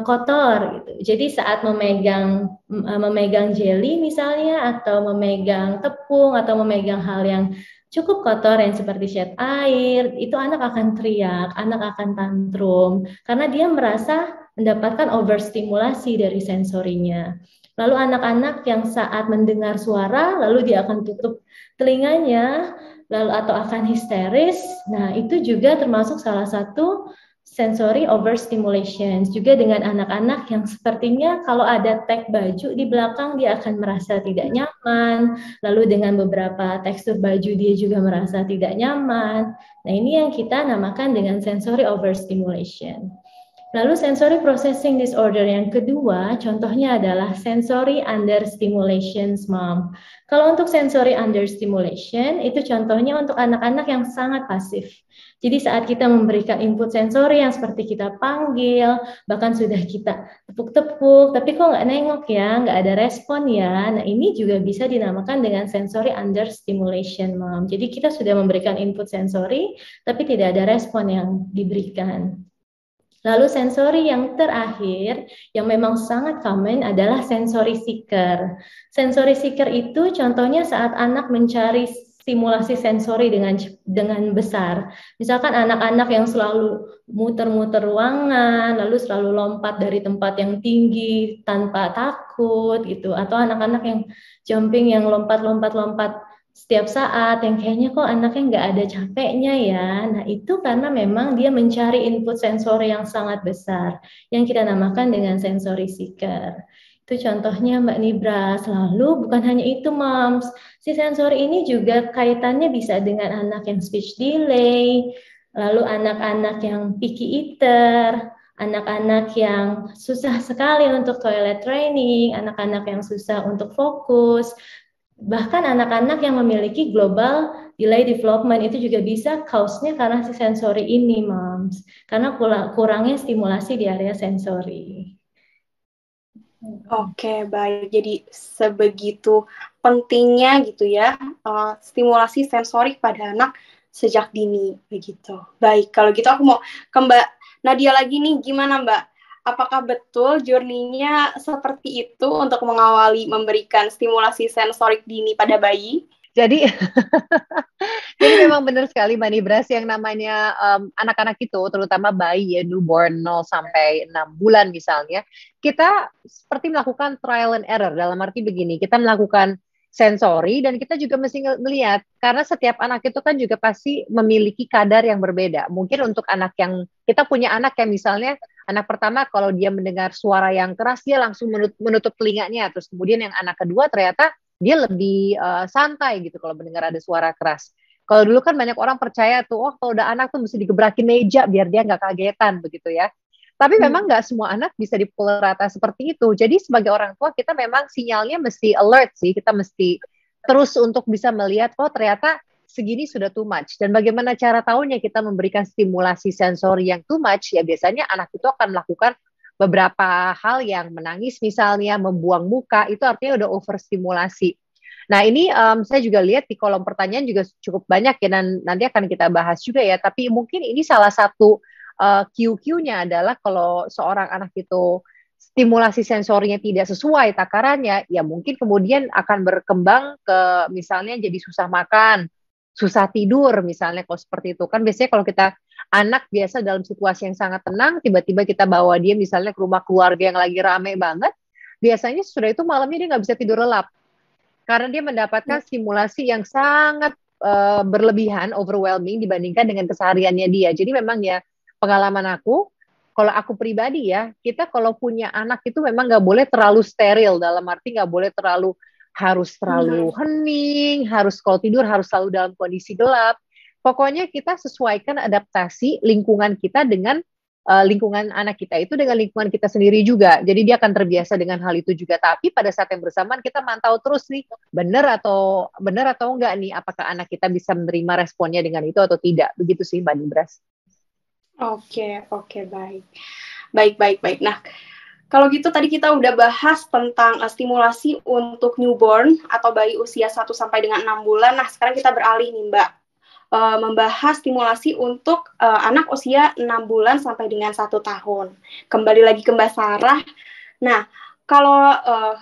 kotor, gitu. Jadi saat memegang jelly misalnya, atau memegang tepung, atau memegang hal yang cukup kotor yang seperti shed air, itu anak akan teriak, anak akan tantrum, karena dia merasa mendapatkan overstimulasi dari sensorinya. Lalu anak-anak yang saat mendengar suara, lalu dia akan tutup telinganya, lalu atau akan histeris. Nah, itu juga termasuk salah satu sensory overstimulation. Juga dengan anak-anak yang sepertinya kalau ada tag baju di belakang, dia akan merasa tidak nyaman. Lalu dengan beberapa tekstur baju, dia juga merasa tidak nyaman. Nah, ini yang kita namakan dengan sensory overstimulation. Lalu sensory processing disorder yang kedua, contohnya adalah sensory understimulation, Mom. Kalau untuk sensory understimulation, itu contohnya untuk anak-anak yang sangat pasif. Jadi saat kita memberikan input sensori yang seperti kita panggil, bahkan sudah kita tepuk-tepuk, tapi kok nggak nengok ya, nggak ada respon ya. Nah, ini juga bisa dinamakan dengan sensory understimulation, Mom. Jadi kita sudah memberikan input sensori, tapi tidak ada respon yang diberikan. Lalu sensori yang terakhir yang memang sangat common adalah sensori seeker. Sensori seeker itu contohnya saat anak mencari stimulasi sensori dengan besar. Misalkan anak-anak yang selalu muter-muter ruangan, lalu selalu lompat dari tempat yang tinggi tanpa takut gitu, atau anak-anak yang jumping yang lompat-lompat setiap saat yang kayaknya kok anaknya nggak ada capeknya ya. Nah, itu karena memang dia mencari input sensori yang sangat besar yang kita namakan dengan sensori seeker. Itu contohnya Mbak Nibras. Lalu bukan hanya itu, Moms. Si sensori ini juga kaitannya bisa dengan anak yang speech delay, lalu anak-anak yang picky eater, anak-anak yang susah sekali untuk toilet training, anak-anak yang susah untuk fokus, bahkan anak-anak yang memiliki global delay development itu juga bisa cause-nya karena si sensori ini, Moms. Karena kurangnya stimulasi di area sensori. Oke, baik. Jadi sebegitu pentingnya gitu ya, stimulasi sensori pada anak sejak dini, begitu. Baik, kalau gitu aku mau ke Mbak Nadia lagi nih, gimana Mbak? Apakah betul journey-nya seperti itu untuk mengawali memberikan stimulasi sensorik dini pada bayi? Jadi memang benar sekali Mbak Nibras, yang namanya anak-anak itu, terutama bayi ya, newborn 0 sampai 6 bulan misalnya, kita seperti melakukan trial and error, dalam arti begini, kita melakukan sensori dan kita juga mesti melihat, karena setiap anak itu kan juga pasti memiliki kadar yang berbeda. Mungkin untuk anak yang, kita punya anak yang misalnya, anak pertama kalau dia mendengar suara yang keras, dia langsung menutup telinganya, terus kemudian yang anak kedua ternyata dia lebih santai gitu kalau mendengar ada suara keras. Kalau dulu kan banyak orang percaya tuh, oh kalau udah anak tuh mesti digebrakin meja biar dia nggak kagetan begitu ya. Tapi memang nggak semua anak bisa dipukul rata seperti itu. Jadi sebagai orang tua kita memang sinyalnya mesti alert sih. Kita mesti terus untuk bisa melihat, oh ternyata segini sudah too much. Dan bagaimana cara tahunya kita memberikan stimulasi sensori yang too much, ya biasanya anak itu akan melakukan beberapa hal yang menangis misalnya, membuang muka, itu artinya udah overstimulasi. Nah ini saya juga lihat di kolom pertanyaan juga cukup banyak ya, dan nanti akan kita bahas juga ya. Tapi mungkin ini salah satu QQ-nya adalah kalau seorang anak itu stimulasi sensorinya tidak sesuai takarannya, ya mungkin kemudian akan berkembang ke misalnya jadi susah makan, susah tidur misalnya kalau seperti itu. Kan biasanya kalau kita anak biasa dalam situasi yang sangat tenang, tiba-tiba kita bawa dia misalnya ke rumah keluarga yang lagi rame banget, biasanya sudah itu malamnya dia nggak bisa tidur lelap. Karena dia mendapatkan stimulasi yang sangat berlebihan, overwhelming dibandingkan dengan kesehariannya dia. Jadi memang ya pengalaman aku, kalau aku pribadi ya, kita kalau punya anak itu memang nggak boleh terlalu steril, dalam arti nggak boleh harus terlalu hening, harus kalau tidur harus selalu dalam kondisi gelap. Pokoknya kita sesuaikan adaptasi lingkungan kita dengan lingkungan anak kita itu dengan lingkungan kita sendiri juga. Jadi dia akan terbiasa dengan hal itu juga. Tapi pada saat yang bersamaan kita mantau terus nih, benar atau enggak nih, apakah anak kita bisa menerima responnya dengan itu atau tidak. Begitu sih Mbak Nibras. Oke, baik. Nah, kalau gitu tadi kita udah bahas tentang stimulasi untuk newborn atau bayi usia 1 sampai dengan 6 bulan. Nah, sekarang kita beralih nih Mbak, membahas stimulasi untuk anak usia 6 bulan sampai dengan 1 tahun. Kembali lagi ke Mbak Sarah. Nah, kalau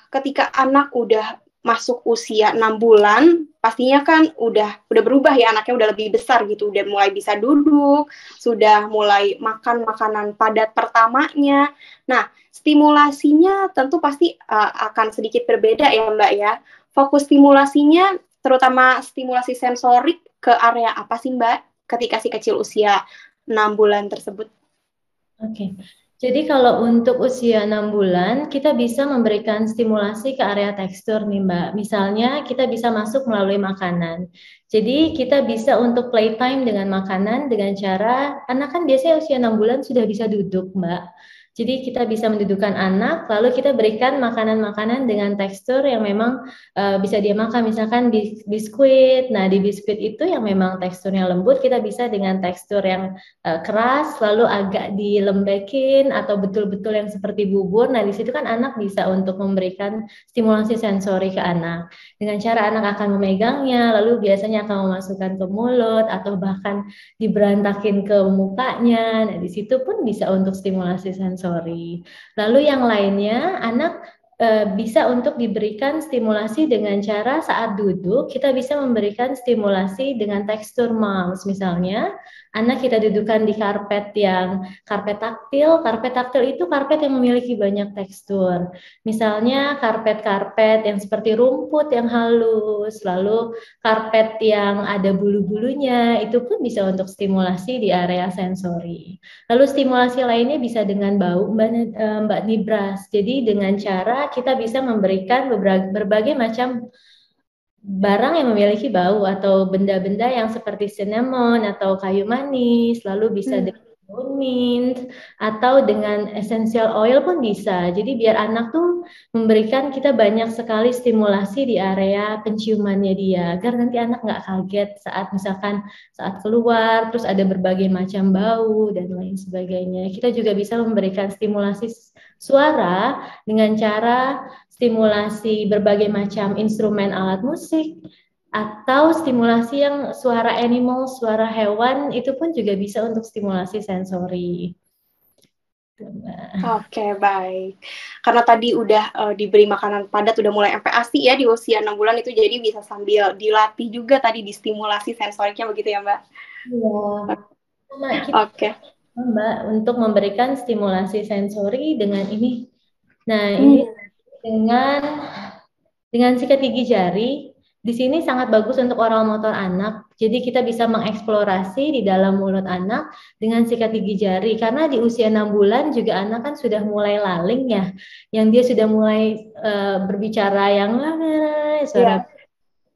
ketika anak udah masuk usia 6 bulan, pastinya kan udah berubah ya, anaknya udah lebih besar gitu, udah mulai bisa duduk, sudah mulai makan makanan padat pertamanya. Nah, stimulasinya tentu pasti akan sedikit berbeda ya Mbak ya. Fokus stimulasinya, terutama stimulasi sensorik, ke area apa sih Mbak ketika si kecil usia 6 bulan tersebut? Oke. Jadi kalau untuk usia 6 bulan, kita bisa memberikan stimulasi ke area tekstur nih Mbak. Misalnya kita bisa masuk melalui makanan. Jadi kita bisa untuk playtime dengan makanan dengan cara, anak kan biasanya usia 6 bulan sudah bisa duduk Mbak. Jadi kita bisa mendudukkan anak, lalu kita berikan makanan-makanan dengan tekstur yang memang bisa dia makan, misalkan biskuit. Nah di biskuit itu yang memang teksturnya lembut, kita bisa dengan tekstur yang keras, lalu agak dilembekin atau betul-betul yang seperti bubur. Nah di situ kan anak bisa untuk memberikan stimulasi sensori ke anak. Dengan cara anak akan memegangnya, lalu biasanya akan memasukkan ke mulut atau bahkan diberantakin ke mukanya. Nah di situ pun bisa untuk stimulasi sensori. Lalu yang lainnya, anak bisa untuk diberikan stimulasi dengan cara saat duduk, kita bisa memberikan stimulasi dengan tekstur mouse. Misalnya, anak kita dudukkan di karpet taktil. Karpet taktil itu karpet yang memiliki banyak tekstur. Misalnya karpet-karpet yang seperti rumput yang halus, lalu karpet yang ada bulu-bulunya, itu pun bisa untuk stimulasi di area sensori. Lalu stimulasi lainnya bisa dengan bau, Mbak Nibras. Jadi dengan cara kita bisa memberikan berbagai macam barang yang memiliki bau atau benda-benda yang seperti cinnamon atau kayu manis, lalu bisa dengan mint atau dengan essential oil pun bisa. Jadi biar anak tuh memberikan kita banyak sekali stimulasi di area penciumannya dia, agar nanti anak nggak kaget saat misalkan saat keluar terus ada berbagai macam bau dan lain sebagainya. Kita juga bisa memberikan stimulasi suara dengan cara stimulasi berbagai macam instrumen alat musik, atau stimulasi yang suara animal, suara hewan, itu pun juga bisa untuk stimulasi sensori. Oke, baik. Karena tadi udah diberi makanan padat, udah mulai MPASI ya di usia 6 bulan itu, jadi bisa sambil dilatih juga tadi distimulasi sensoriknya, begitu ya Mbak? Iya. Oke. Mbak, untuk memberikan stimulasi sensori dengan ini. Nah, ini dengan sikat gigi jari, di sini sangat bagus untuk oral motor anak. Jadi kita bisa mengeksplorasi di dalam mulut anak dengan sikat gigi jari. Karena di usia 6 bulan juga anak kan sudah mulai laling ya. Yang dia sudah mulai berbicara yang suara.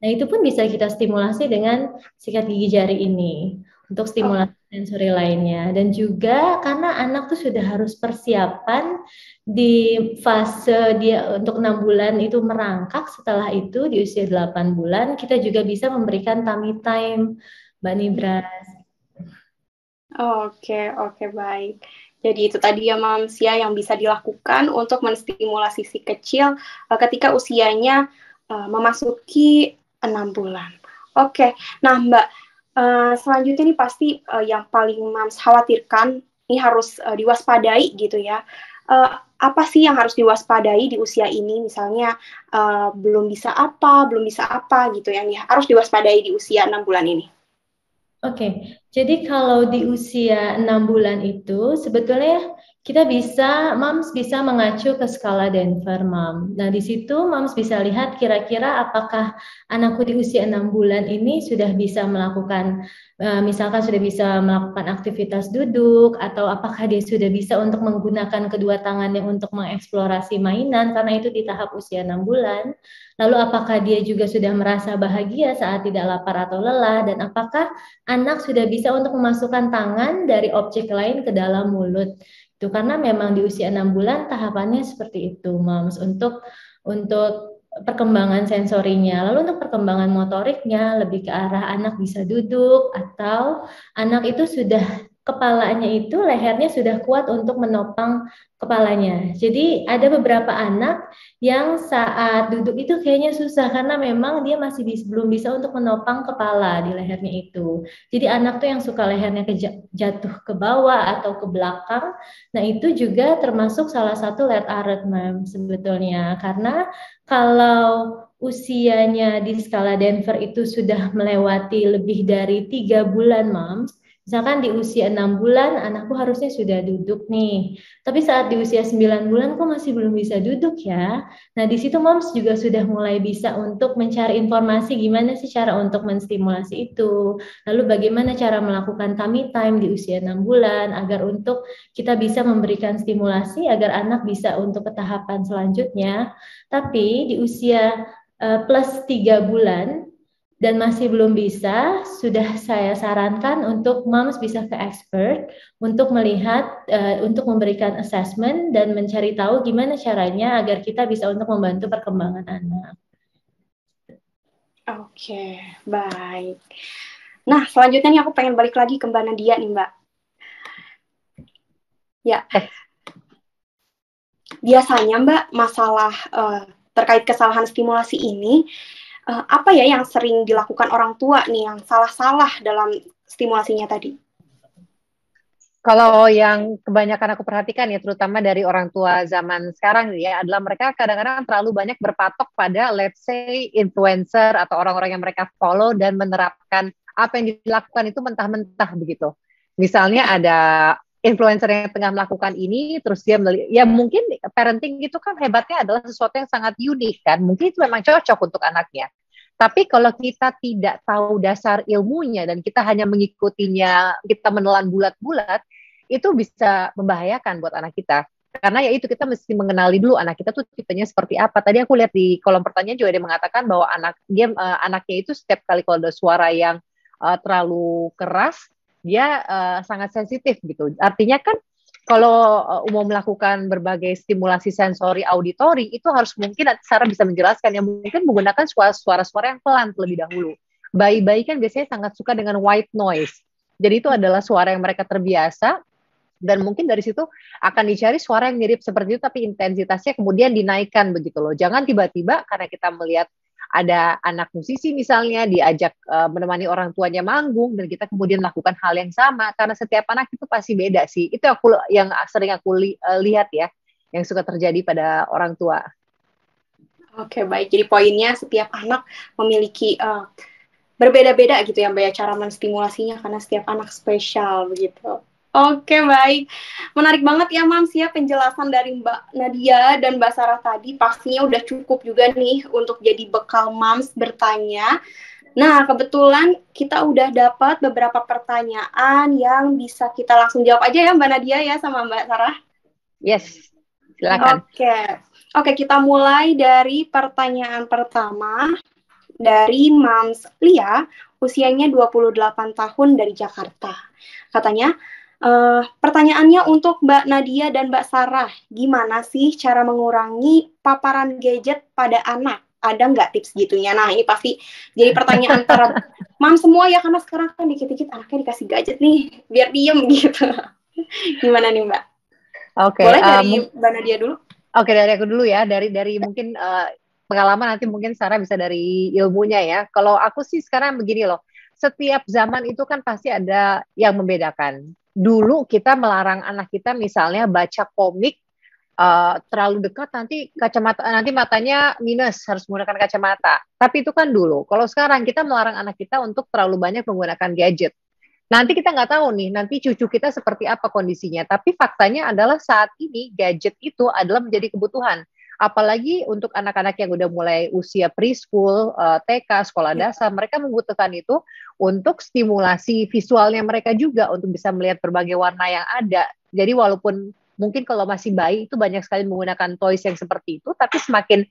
Nah itu pun bisa kita stimulasi dengan sikat gigi jari ini. Untuk stimulasi sensori lainnya. Dan juga karena anak tuh sudah harus persiapan di fase dia untuk 6 bulan itu merangkak, setelah itu di usia 8 bulan kita juga bisa memberikan tummy time, Mbak Nibras. Oke, baik. Jadi itu tadi ya Mams ya yang bisa dilakukan untuk menstimulasi si kecil ketika usianya memasuki 6 bulan. Oke, nah Mbak, selanjutnya nih pasti yang paling Mams khawatirkan ini harus diwaspadai gitu ya. Apa sih yang harus diwaspadai di usia ini? Misalnya belum bisa apa gitu yang harus diwaspadai di usia 6 bulan ini. Oke, jadi kalau di usia 6 bulan itu sebetulnya kita Moms bisa mengacu ke skala Denver, Mom. Nah, di situ Moms bisa lihat kira-kira apakah anakku di usia 6 bulan ini sudah bisa melakukan, misalkan sudah bisa melakukan aktivitas duduk, atau apakah dia sudah bisa untuk menggunakan kedua tangannya untuk mengeksplorasi mainan, karena itu di tahap usia 6 bulan. Lalu apakah dia juga sudah merasa bahagia saat tidak lapar atau lelah, dan apakah anak sudah bisa untuk memasukkan tangan dari objek lain ke dalam mulut. Itu karena memang di usia 6 bulan tahapannya seperti itu, Moms, untuk perkembangan sensorinya. Lalu untuk perkembangan motoriknya lebih ke arah anak bisa duduk atau anak itu sudah kepalanya itu lehernya sudah kuat untuk menopang kepalanya. Jadi ada beberapa anak yang saat duduk itu kayaknya susah karena memang dia masih belum bisa untuk menopang kepala di lehernya itu. Jadi anak tuh yang suka lehernya jatuh ke bawah atau ke belakang, nah itu juga termasuk salah satu let alert, Ma'am, sebetulnya. Karena kalau usianya di skala Denver itu sudah melewati lebih dari 3 bulan, Mams, misalkan di usia 6 bulan anakku harusnya sudah duduk nih, tapi saat di usia 9 bulan kok masih belum bisa duduk ya. Nah, di situ Moms juga sudah mulai bisa untuk mencari informasi gimana sih cara untuk menstimulasi itu. Lalu bagaimana cara melakukan tummy time di usia 6 bulan agar untuk kita bisa memberikan stimulasi agar anak bisa untuk ke tahapan selanjutnya. Tapi di usia plus 3 bulan dan masih belum bisa, sudah saya sarankan untuk moms bisa ke expert untuk melihat, untuk memberikan assessment dan mencari tahu gimana caranya agar kita bisa untuk membantu perkembangan anak. Oke, baik. Nah, selanjutnya nih aku pengen balik lagi ke Mbak Nadia nih, Mbak. Ya. Biasanya, Mbak, masalah terkait kesalahan stimulasi ini, apa ya yang sering dilakukan orang tua nih yang salah-salah dalam stimulasinya tadi? Kalau yang kebanyakan aku perhatikan ya, terutama dari orang tua zaman sekarang ya, adalah mereka kadang-kadang terlalu banyak berpatok pada let's say influencer atau orang-orang yang mereka follow dan menerapkan apa yang dilakukan itu mentah-mentah begitu. Misalnya ada influencer yang tengah melakukan ini, terus dia ya mungkin parenting itu kan hebatnya adalah sesuatu yang sangat unik kan, mungkin itu memang cocok untuk anaknya. Tapi kalau kita tidak tahu dasar ilmunya dan kita hanya mengikutinya, kita menelan bulat-bulat, itu bisa membahayakan buat anak kita. Karena ya itu kita mesti mengenali dulu anak kita tuh tipenya seperti apa. Tadi aku lihat di kolom pertanyaan juga dia mengatakan bahwa anaknya itu setiap kali kalau ada suara yang terlalu keras, dia sangat sensitif gitu. Artinya kan kalau mau melakukan berbagai stimulasi sensori auditori, itu harus mungkin Sarah bisa menjelaskan ya, mungkin menggunakan suara-suara yang pelan terlebih dahulu. Bayi-bayi kan biasanya sangat suka dengan white noise. Jadi itu adalah suara yang mereka terbiasa, dan mungkin dari situ akan dicari suara yang mirip seperti itu, tapi intensitasnya kemudian dinaikkan begitu loh. Jangan tiba-tiba karena kita melihat ada anak musisi misalnya diajak menemani orang tuanya manggung dan kita kemudian melakukan hal yang sama, karena setiap anak itu pasti beda sih. Itu yang sering aku lihat ya, yang suka terjadi pada orang tua. Oke, baik. Jadi poinnya setiap anak memiliki berbeda-beda gitu ya Mbak ya cara menstimulasinya karena setiap anak spesial begitu. Oke, baik. Menarik banget ya, Mams, ya penjelasan dari Mbak Nadia dan Mbak Sarah tadi. Pastinya udah cukup juga nih untuk jadi bekal Mams bertanya. Nah, kebetulan kita udah dapat beberapa pertanyaan yang bisa kita langsung jawab aja ya, Mbak Nadia ya sama Mbak Sarah. Yes, silakan. Oke, kita mulai dari pertanyaan pertama dari Mams Lia. usianya 28 tahun dari Jakarta. Katanya, pertanyaannya untuk Mbak Nadia dan Mbak Sarah, gimana sih cara mengurangi paparan gadget pada anak? Ada nggak tips gitunya? Nah, ini pasti jadi pertanyaan para mam semua ya, karena sekarang kan dikit-dikit anaknya dikasih gadget nih, biar diem gitu. Gimana nih Mbak? Oke, Boleh dari Mbak Nadia dulu? Oke, dari aku dulu ya, dari mungkin pengalaman, nanti mungkin Sarah bisa dari ilmunya ya. Kalau aku sih sekarang begini loh, setiap zaman itu kan pasti ada yang membedakan. Dulu kita melarang anak kita misalnya baca komik terlalu dekat, nanti matanya minus, harus menggunakan kacamata. Tapi itu kan dulu. Kalau sekarang kita melarang anak kita untuk terlalu banyak menggunakan gadget. Nanti kita nggak tahu nih, nanti cucu kita seperti apa kondisinya. Tapi faktanya adalah saat ini gadget itu adalah menjadi kebutuhan. Apalagi untuk anak-anak yang udah mulai usia preschool, TK, sekolah dasar, mereka membutuhkan itu untuk stimulasi visualnya mereka juga, untuk bisa melihat berbagai warna yang ada. Jadi walaupun mungkin kalau masih bayi itu banyak sekali menggunakan toys yang seperti itu, tapi semakin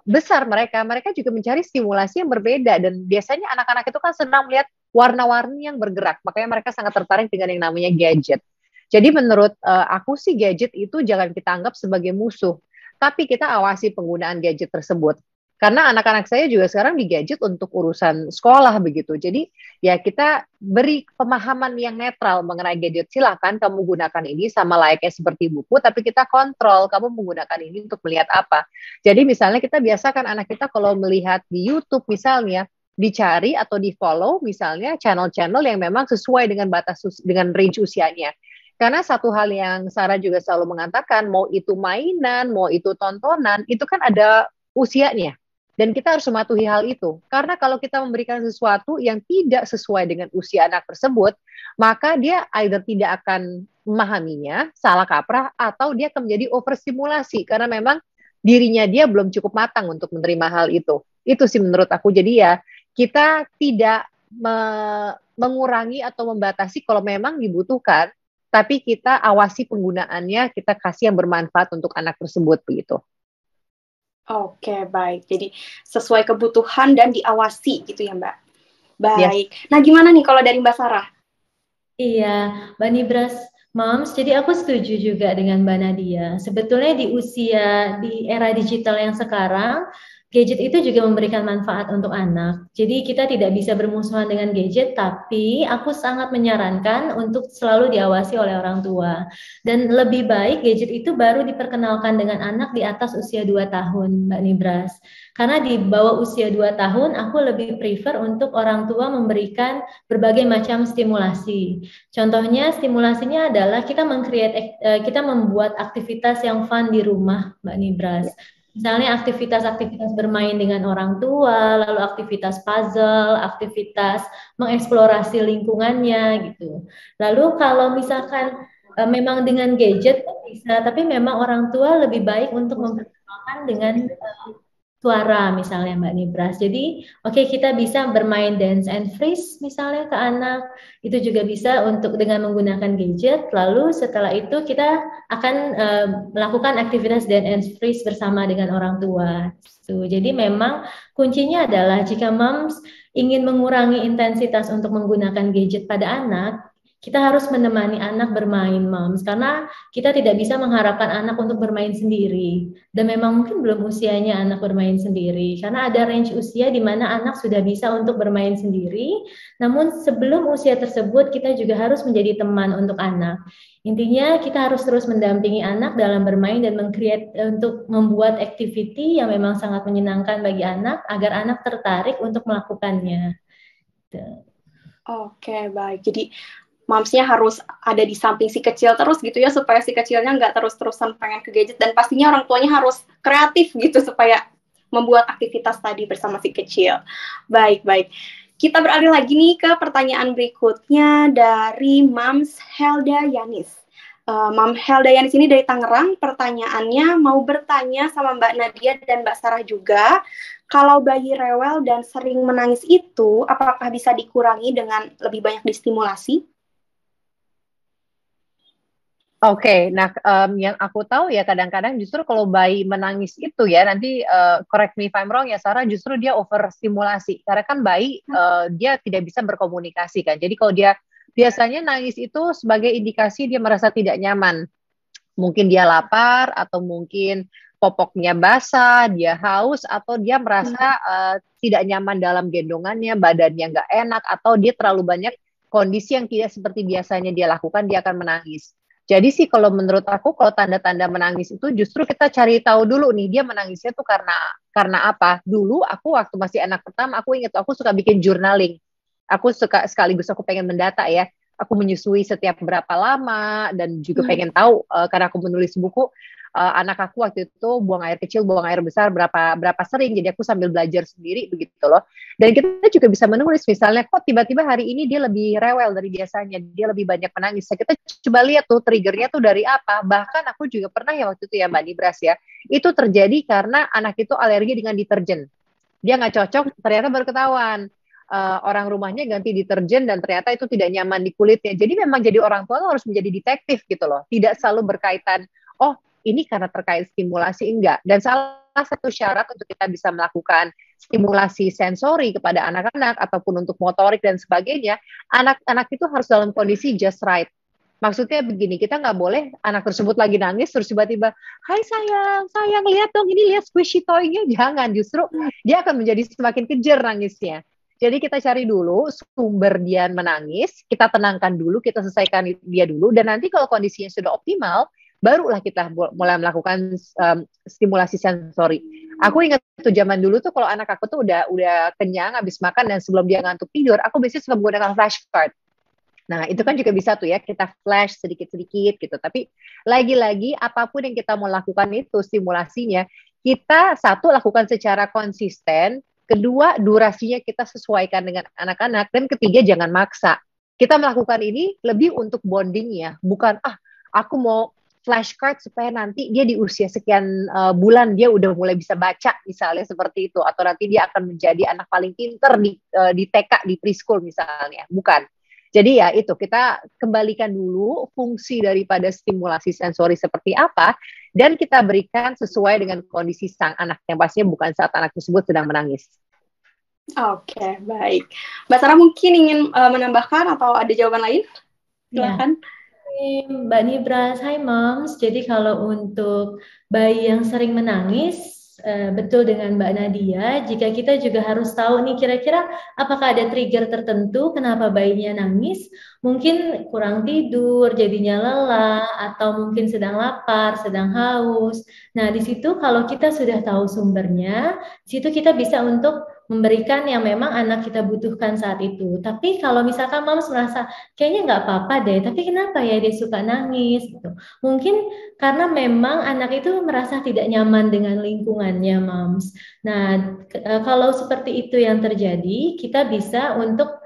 besar mereka juga mencari stimulasi yang berbeda. Dan biasanya anak-anak itu kan senang melihat warna-warni yang bergerak, makanya mereka sangat tertarik dengan yang namanya gadget. Jadi menurut aku sih gadget itu jangan kita anggap sebagai musuh, tapi kita awasi penggunaan gadget tersebut. Karena anak-anak saya juga sekarang di gadget untuk urusan sekolah begitu. Jadi ya kita beri pemahaman yang netral mengenai gadget. Silahkan kamu gunakan ini sama layaknya seperti buku, tapi kita kontrol kamu menggunakan ini untuk melihat apa. Jadi misalnya kita biasakan anak kita kalau melihat di YouTube misalnya, dicari atau di follow misalnya channel-channel yang memang sesuai dengan dengan range usianya. Karena satu hal yang Sarah juga selalu mengatakan, mau itu mainan, mau itu tontonan, itu kan ada usianya. Dan kita harus mematuhi hal itu. Karena kalau kita memberikan sesuatu yang tidak sesuai dengan usia anak tersebut, maka dia either tidak akan memahaminya, salah kaprah, atau dia akan menjadi overstimulasi. Karena memang dirinya dia belum cukup matang untuk menerima hal itu. Itu sih menurut aku. Jadi ya, kita tidak mengurangi atau membatasi kalau memang dibutuhkan, tapi kita awasi penggunaannya, kita kasih yang bermanfaat untuk anak tersebut begitu. Oke, baik. Jadi sesuai kebutuhan dan diawasi gitu ya, Mbak. Baik. Yes. Nah, gimana nih kalau dari Mbak Sarah? Iya, Mbak Nibras, Moms, jadi aku setuju juga dengan Mbak Nadia. Sebetulnya di era digital yang sekarang, gadget itu juga memberikan manfaat untuk anak. Jadi kita tidak bisa bermusuhan dengan gadget, tapi aku sangat menyarankan untuk selalu diawasi oleh orang tua. Dan lebih baik gadget itu baru diperkenalkan dengan anak di atas usia 2 tahun, Mbak Nibras. Karena di bawah usia 2 tahun, aku lebih prefer untuk orang tua memberikan berbagai macam stimulasi. Contohnya stimulasinya adalah kita membuat aktivitas yang fun di rumah, Mbak Nibras. Misalnya aktivitas-aktivitas bermain dengan orang tua, lalu aktivitas puzzle, aktivitas mengeksplorasi lingkungannya gitu. Lalu kalau misalkan memang dengan gadget bisa, tapi memang orang tua lebih baik untuk memperkenalkan dengan suara misalnya Mbak Nibras. Jadi kita bisa bermain dance and freeze misalnya ke anak. Itu juga bisa untuk dengan menggunakan gadget. Lalu setelah itu kita akan melakukan aktivitas dance and freeze bersama dengan orang tua. Jadi memang kuncinya adalah jika moms ingin mengurangi intensitas untuk menggunakan gadget pada anak, kita harus menemani anak bermain, Moms, karena kita tidak bisa mengharapkan anak untuk bermain sendiri. Dan memang mungkin belum usianya anak bermain sendiri, karena ada range usia di mana anak sudah bisa untuk bermain sendiri. Namun sebelum usia tersebut, kita juga harus menjadi teman untuk anak. Intinya kita harus terus mendampingi anak dalam bermain dan untuk membuat activity yang memang sangat menyenangkan bagi anak, agar anak tertarik untuk melakukannya. Oke, baik. Jadi momsnya harus ada di samping si kecil terus gitu ya, supaya si kecilnya nggak terus-terusan pengen ke gadget, dan pastinya orang tuanya harus kreatif gitu supaya membuat aktivitas tadi bersama si kecil. Baik. Kita beralih lagi nih ke pertanyaan berikutnya dari Mams Helda Yanis. Mam Helda Yanis ini dari Tangerang, pertanyaannya mau bertanya sama Mbak Nadia dan Mbak Sarah juga, kalau bayi rewel dan sering menangis itu, apakah bisa dikurangi dengan lebih banyak distimulasi? Oke, nah yang aku tahu ya kadang-kadang justru kalau bayi menangis itu ya nanti correct me if I'm wrong ya Sarah, justru dia overstimulasi karena kan bayi dia tidak bisa berkomunikasi kan. Jadi kalau dia biasanya nangis itu sebagai indikasi dia merasa tidak nyaman. Mungkin dia lapar atau mungkin popoknya basah, dia haus atau dia merasa tidak nyaman dalam gendongannya, badannya nggak enak atau dia terlalu banyak kondisi yang tidak seperti biasanya dia lakukan, dia akan menangis. Jadi sih kalau menurut aku kalau tanda-tanda menangis itu justru kita cari tahu dulu nih dia menangisnya tuh karena apa. Dulu aku waktu masih anak pertama aku ingat aku suka bikin journaling. Aku suka sekaligus aku pengen mendata ya. Aku menyusui setiap berapa lama dan juga pengen tahu karena aku menulis buku anak aku waktu itu buang air kecil, buang air besar berapa sering. Jadi aku sambil belajar sendiri begitu loh. Dan kita juga bisa menulis misalnya kok tiba-tiba hari ini dia lebih rewel dari biasanya, dia lebih banyak menangis. Kita coba lihat tuh triggernya tuh dari apa. Bahkan aku juga pernah ya waktu itu ya Mbak Nibras ya, itu terjadi karena anak itu alergi dengan deterjen. Dia nggak cocok, ternyata baru ketahuan. Orang rumahnya ganti deterjen dan ternyata itu tidak nyaman di kulitnya. Jadi memang jadi orang tua harus menjadi detektif gitu loh. Tidak selalu berkaitan, oh ini karena terkait stimulasi, enggak. Dan salah satu syarat untuk kita bisa melakukan stimulasi sensori kepada anak-anak ataupun untuk motorik dan sebagainya, anak-anak itu harus dalam kondisi just right. Maksudnya begini, kita nggak boleh anak tersebut lagi nangis terus tiba-tiba, hai sayang, sayang lihat dong, ini lihat squishy toy-nya. Jangan, justru dia akan menjadi semakin kejar nangisnya. Jadi kita cari dulu sumber dia menangis, kita tenangkan dulu, kita selesaikan dia dulu, dan nanti kalau kondisinya sudah optimal, barulah kita mulai melakukan stimulasi sensori. Aku ingat tuh zaman dulu tuh kalau anak aku tuh udah kenyang habis makan dan sebelum dia ngantuk tidur, aku biasanya suka menggunakan flashcard. Nah, itu kan juga bisa tuh ya, kita flash sedikit-sedikit gitu. Tapi lagi-lagi apapun yang kita mau lakukan itu stimulasinya, kita satu lakukan secara konsisten, kedua durasinya kita sesuaikan dengan anak-anak, dan ketiga jangan maksa. Kita melakukan ini lebih untuk bonding ya, bukan aku mau flashcard supaya nanti dia di usia sekian bulan dia udah mulai bisa baca misalnya seperti itu, atau nanti dia akan menjadi anak paling pinter di TK di preschool misalnya, bukan. Jadi ya itu kita kembalikan dulu fungsi daripada stimulasi sensori seperti apa dan kita berikan sesuai dengan kondisi sang anak yang pastinya bukan saat anak tersebut sedang menangis. Oke, baik. Mbak Sarah mungkin ingin menambahkan atau ada jawaban lain? Silakan. Ya. Mbak Nibras, hai Moms. Jadi kalau untuk bayi yang sering menangis, betul dengan Mbak Nadia, jika kita juga harus tahu nih kira-kira apakah ada trigger tertentu kenapa bayinya nangis, mungkin kurang tidur, jadinya lelah, atau mungkin sedang lapar, sedang haus. Nah, di situ kalau kita sudah tahu sumbernya, di situ kita bisa untuk memberikan yang memang anak kita butuhkan saat itu. Tapi kalau misalkan Moms merasa kayaknya nggak apa-apa deh, tapi kenapa ya dia suka nangis gitu. Mungkin karena memang anak itu merasa tidak nyaman dengan lingkungannya, Moms. Nah, kalau seperti itu yang terjadi, kita bisa untuk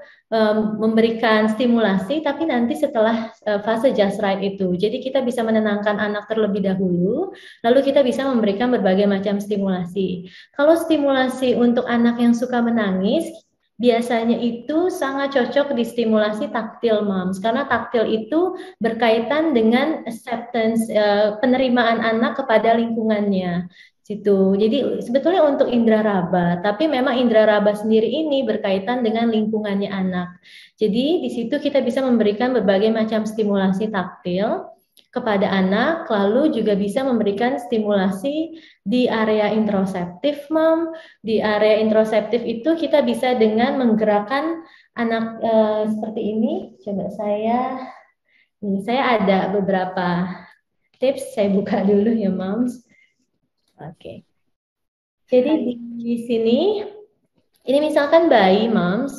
memberikan stimulasi, tapi nanti setelah fase just right itu. Jadi kita bisa menenangkan anak terlebih dahulu, lalu kita bisa memberikan berbagai macam stimulasi. Kalau stimulasi untuk anak yang suka menangis, biasanya itu sangat cocok di stimulasi taktil, Moms, karena taktil itu berkaitan dengan acceptance, penerimaan anak kepada lingkungannya. Situ. Jadi sebetulnya untuk indera raba, tapi memang indera raba sendiri ini berkaitan dengan lingkungannya anak. Jadi di situ kita bisa memberikan berbagai macam stimulasi taktil kepada anak, lalu juga bisa memberikan stimulasi di area introseptif, Mom. Di area introseptif itu kita bisa dengan menggerakkan anak seperti ini. Coba saya ada beberapa tips, saya buka dulu ya, Moms. Oke. Jadi di sini, ini misalkan bayi, Moms,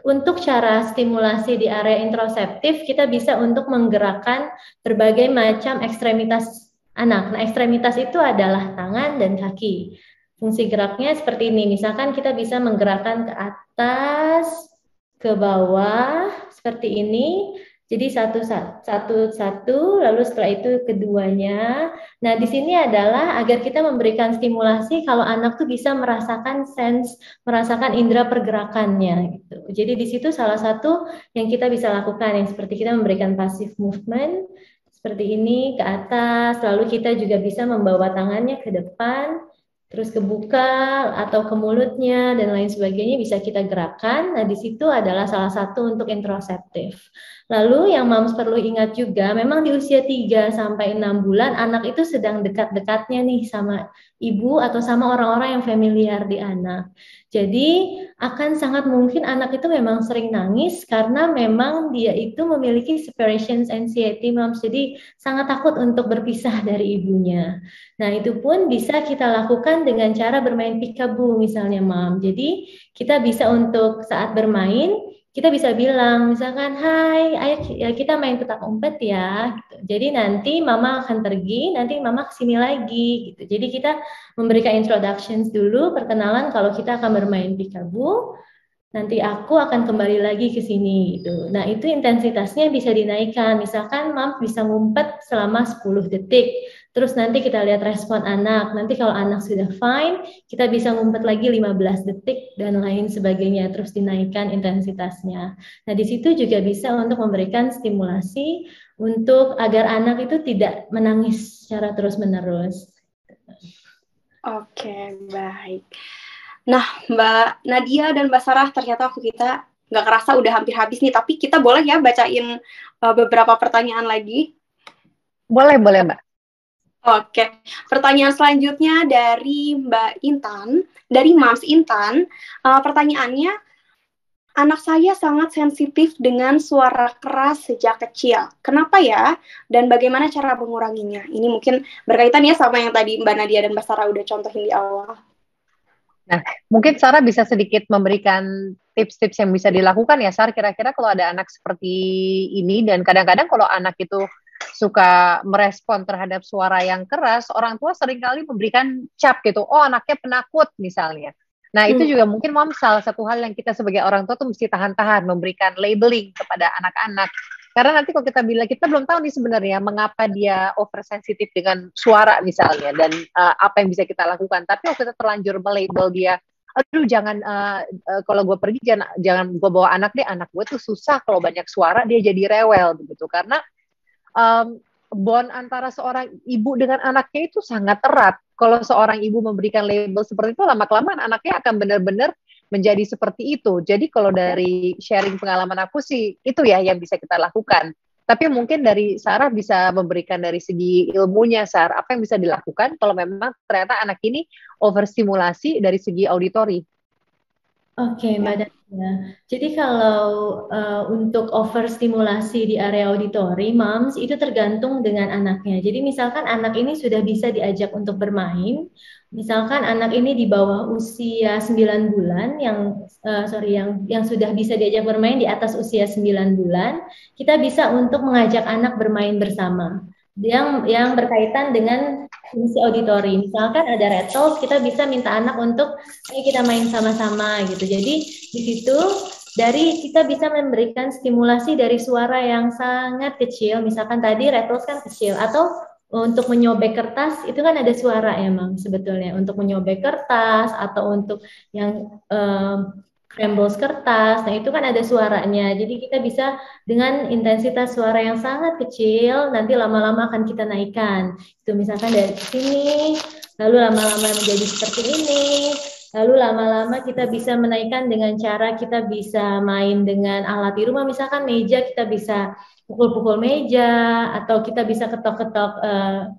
untuk cara stimulasi di area introseptif, kita bisa untuk menggerakkan berbagai macam ekstremitas anak. Nah, ekstremitas itu adalah tangan dan kaki. Fungsi geraknya seperti ini. Misalkan kita bisa menggerakkan ke atas, ke bawah, seperti ini. Jadi satu, lalu setelah itu keduanya. Nah, di sini adalah agar kita memberikan stimulasi kalau anak tuh bisa merasakan merasakan indera pergerakannya gitu. Jadi di situ salah satu yang kita bisa lakukan yang seperti kita memberikan passive movement seperti ini ke atas, lalu kita juga bisa membawa tangannya ke depan, terus kebuka atau ke mulutnya dan lain sebagainya bisa kita gerakkan. Nah, di situ adalah salah satu untuk introseptif. Lalu yang Moms perlu ingat juga, memang di usia 3 sampai 6 bulan anak itu sedang dekat-dekatnya nih sama ibu atau sama orang-orang yang familiar di anak. Jadi akan sangat mungkin anak itu memang sering nangis karena memang dia itu memiliki separation anxiety, Moms. Jadi sangat takut untuk berpisah dari ibunya. Nah, itu pun bisa kita lakukan dengan cara bermain peekaboo misalnya, Mam. Jadi, kita bisa untuk saat bermain, kita bisa bilang misalkan, "Hai, ayo kita main petak umpet ya." Gitu. Jadi nanti Mama akan pergi, nanti Mama kesini lagi gitu. Jadi kita memberikan introductions dulu, perkenalan kalau kita akan bermain peekaboo. Nanti aku akan kembali lagi ke sini gitu. Nah, itu intensitasnya bisa dinaikkan. Misalkan Mam bisa ngumpet selama 10 detik. Terus nanti kita lihat respon anak. Nanti kalau anak sudah fine, kita bisa ngumpet lagi 15 detik dan lain sebagainya. Terus dinaikkan intensitasnya. Nah, di situ juga bisa untuk memberikan stimulasi untuk agar anak itu tidak menangis secara terus-menerus. Oke, baik. Nah, Mbak Nadia dan Mbak Sarah, ternyata waktu kita nggak kerasa udah hampir habis nih, tapi kita boleh ya bacain beberapa pertanyaan lagi? Boleh, Mbak. Oke, pertanyaan selanjutnya dari Mbak Intan, dari Mams Intan. Pertanyaannya, anak saya sangat sensitif dengan suara keras sejak kecil. Kenapa ya? Dan bagaimana cara menguranginya? Ini mungkin berkaitan ya sama yang tadi Mbak Nadia dan Mbak Sarah udah contohin di awal. Nah, mungkin Sarah bisa sedikit memberikan tips-tips yang bisa dilakukan ya, Sarah. Kira-kira kalau ada anak seperti ini, dan kadang-kadang kalau anak itu suka merespon terhadap suara yang keras, orang tua seringkali memberikan cap gitu, oh anaknya penakut misalnya. Nah, itu juga mungkin salah satu hal yang kita sebagai orang tua tuh mesti tahan-tahan, memberikan labeling kepada anak-anak. Karena nanti kalau kita bilang, kita belum tahu nih sebenarnya mengapa dia oversensitif dengan suara misalnya, dan apa yang bisa kita lakukan. Tapi kalau kita terlanjur melabel dia, aduh jangan, kalau gue pergi jangan gue bawa anak deh, anak gue tuh susah kalau banyak suara, dia jadi rewel begitu. Karena bond antara seorang ibu dengan anaknya itu sangat erat. Kalau seorang ibu memberikan label seperti itu, lama-kelamaan anaknya akan benar-benar menjadi seperti itu. Jadi kalau dari sharing pengalaman aku sih, itu ya yang bisa kita lakukan. Tapi mungkin dari Sarah bisa memberikan dari segi ilmunya, Sarah, apa yang bisa dilakukan kalau memang ternyata anak ini overstimulasi dari segi auditori. Oke, Mbak Dania. Jadi kalau untuk overstimulasi di area auditori, Moms, itu tergantung dengan anaknya. Jadi misalkan anak ini sudah bisa diajak untuk bermain, misalkan anak ini di bawah usia 9 bulan, yang sudah bisa diajak bermain di atas usia 9 bulan, kita bisa untuk mengajak anak bermain bersama. Yang berkaitan dengan fungsi auditori. Misalkan ada rattles, kita bisa minta anak untuk ayo kita main sama-sama gitu. Jadi di situ kita bisa memberikan stimulasi dari suara yang sangat kecil. Misalkan tadi rattles kan kecil, atau untuk menyobek kertas itu kan ada suara emang sebetulnya, untuk menyobek kertas atau untuk yang crumbles kertas, nah itu kan ada suaranya. Jadi kita bisa dengan intensitas suara yang sangat kecil, nanti lama-lama akan kita naikkan. Itu misalkan dari sini, lalu lama-lama menjadi seperti ini, lalu lama-lama kita bisa menaikkan dengan cara kita bisa main dengan alat di rumah, misalkan meja, kita bisa pukul-pukul meja, atau kita bisa ketok-ketok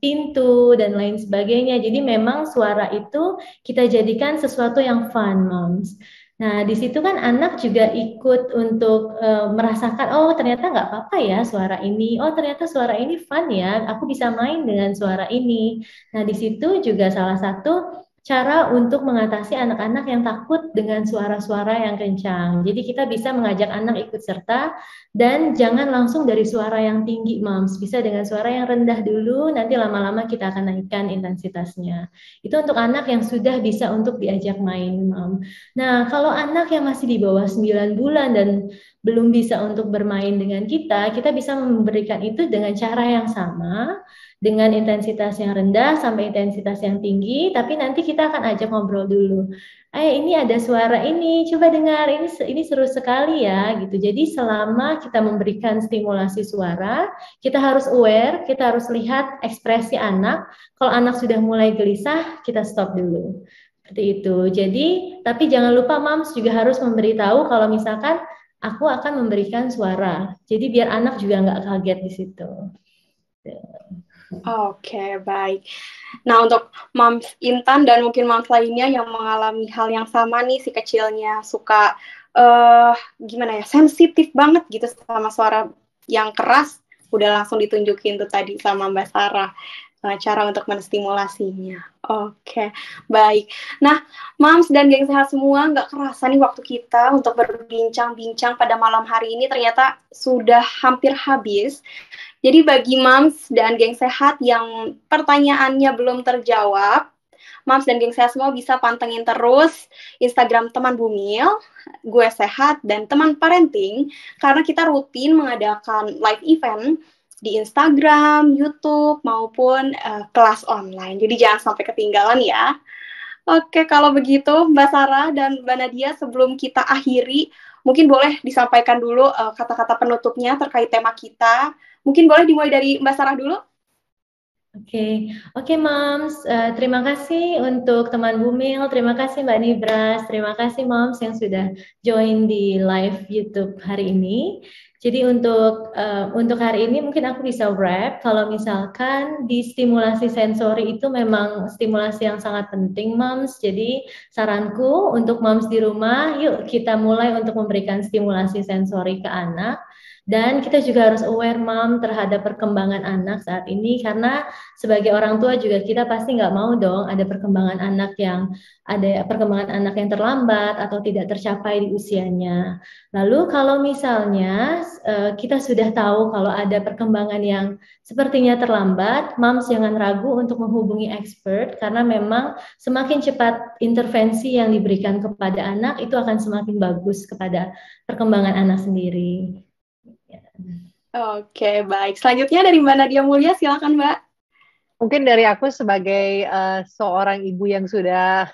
pintu, dan lain sebagainya. Jadi memang suara itu kita jadikan sesuatu yang fun, Moms. Nah, di situ kan anak juga ikut untuk merasakan, oh ternyata nggak apa-apa ya suara ini, oh ternyata suara ini fun ya, aku bisa main dengan suara ini. Nah, di situ juga salah satu cara untuk mengatasi anak-anak yang takut dengan suara-suara yang kencang. Jadi kita bisa mengajak anak ikut serta, dan jangan langsung dari suara yang tinggi, Moms. Bisa dengan suara yang rendah dulu, nanti lama-lama kita akan naikkan intensitasnya. Itu untuk anak yang sudah bisa untuk diajak main, Mom. Nah, kalau anak yang masih di bawah 9 bulan dan belum bisa untuk bermain dengan kita bisa memberikan itu dengan cara yang sama. dengan intensitas yang rendah sampai intensitas yang tinggi, tapi nanti kita akan ajak ngobrol dulu. Ini ada suara ini, coba dengar, ini seru sekali ya, gitu. Jadi selama kita memberikan stimulasi suara, kita harus aware, kita harus lihat ekspresi anak. Kalau anak sudah mulai gelisah, kita stop dulu. Seperti itu. Jadi, tapi jangan lupa moms juga harus memberitahu kalau misalkan aku akan memberikan suara. Jadi biar anak juga nggak kaget di situ. Oke, baik. Nah, untuk Moms Intan dan mungkin Moms lainnya yang mengalami hal yang sama nih, si kecilnya suka gimana ya, sensitif banget gitu sama suara yang keras, udah langsung ditunjukin tuh tadi sama Mbak Sarah cara untuk menstimulasinya. Oke, baik. Nah, Moms dan geng sehat semua, nggak kerasa nih waktu kita untuk berbincang-bincang pada malam hari ini ternyata sudah hampir habis. Jadi bagi Moms dan geng sehat yang pertanyaannya belum terjawab, Moms dan geng sehat semua bisa pantengin terus Instagram Teman Bumil, Gue Sehat, dan Teman Parenting, karena kita rutin mengadakan live event di Instagram, YouTube, maupun kelas online. Jadi jangan sampai ketinggalan ya. Oke, kalau begitu Mbak Sarah dan Mbak Nadia, sebelum kita akhiri, mungkin boleh disampaikan dulu kata-kata penutupnya terkait tema kita. Mungkin boleh dimulai dari Mbak Sarah dulu. Oke, Moms. Terima kasih untuk Teman Bumil, terima kasih Mbak Nibras, terima kasih Moms yang sudah join di live YouTube hari ini. Jadi untuk hari ini mungkin aku bisa wrap kalau misalkan di stimulasi sensori itu memang stimulasi yang sangat penting, Moms. Jadi saranku untuk Moms di rumah, yuk kita mulai untuk memberikan stimulasi sensori ke anak. Dan kita juga harus aware, Mom, terhadap perkembangan anak saat ini, karena sebagai orang tua juga kita pasti nggak mau dong ada perkembangan anak yang terlambat atau tidak tercapai di usianya. Lalu kalau misalnya kita sudah tahu kalau ada perkembangan yang sepertinya terlambat, Moms jangan ragu untuk menghubungi expert, karena memang semakin cepat intervensi yang diberikan kepada anak itu akan semakin bagus kepada perkembangan anak sendiri. Oke, baik. Selanjutnya dari Mbak Nadia Mulia, silakan Mbak. Mungkin dari aku sebagai seorang ibu yang sudah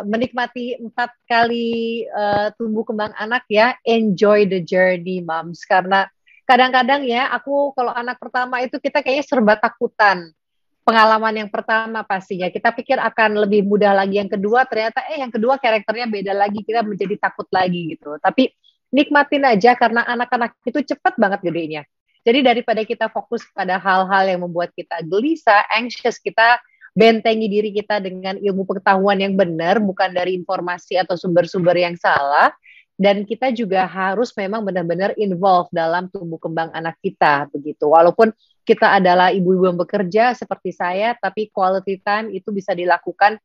menikmati 4 kali tumbuh kembang anak ya, enjoy the journey, Moms. Karena kadang-kadang ya, aku kalau anak pertama itu kita kayaknya serba takutan. Pengalaman yang pertama pastinya, kita pikir akan lebih mudah lagi. Yang kedua, ternyata yang kedua karakternya beda lagi, kita menjadi takut lagi gitu. Tapi nikmatin aja karena anak-anak itu cepat banget gedenya. Jadi daripada kita fokus pada hal-hal yang membuat kita gelisah, anxious, kita bentengi diri kita dengan ilmu pengetahuan yang benar, bukan dari informasi atau sumber-sumber yang salah. Dan kita juga harus memang benar-benar involved dalam tumbuh kembang anak kita, begitu. Walaupun kita adalah ibu-ibu yang bekerja seperti saya, tapi quality time itu bisa dilakukan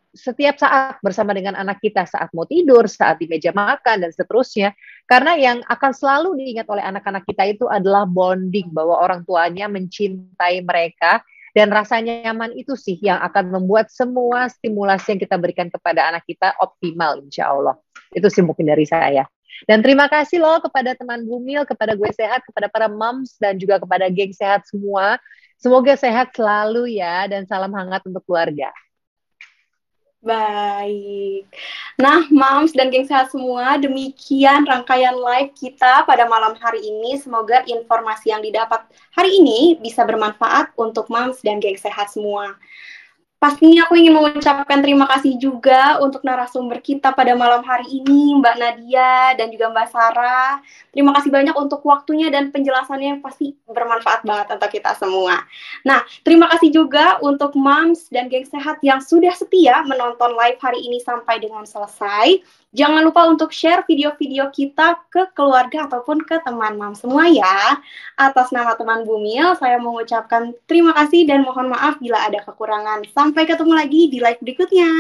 setiap saat bersama dengan anak kita, saat mau tidur, saat di meja makan, dan seterusnya. Karena yang akan selalu diingat oleh anak-anak kita itu adalah bonding, bahwa orang tuanya mencintai mereka, dan rasa nyaman itu sih yang akan membuat semua stimulasi yang kita berikan kepada anak kita optimal, insya Allah. Itu sih mungkin dari saya. Dan terima kasih loh kepada Teman Bumil, kepada Gue Sehat, kepada para moms, dan juga kepada geng sehat semua. Semoga sehat selalu ya, dan salam hangat untuk keluarga. Baik. Nah, Moms dan geng sehat semua, demikian rangkaian live kita pada malam hari ini. Semoga informasi yang didapat hari ini bisa bermanfaat untuk Moms dan geng sehat semua. Pastinya aku ingin mengucapkan terima kasih juga untuk narasumber kita pada malam hari ini, Mbak Nadia dan juga Mbak Sarah. Terima kasih banyak untuk waktunya dan penjelasannya yang pasti bermanfaat banget untuk kita semua. Nah, terima kasih juga untuk Moms dan geng sehat yang sudah setia menonton live hari ini sampai dengan selesai. Jangan lupa untuk share video-video kita ke keluarga ataupun ke teman Moms semua ya. Atas nama Teman Bumil, saya mengucapkan terima kasih dan mohon maaf bila ada kekurangan. Sampai ketemu lagi di live berikutnya.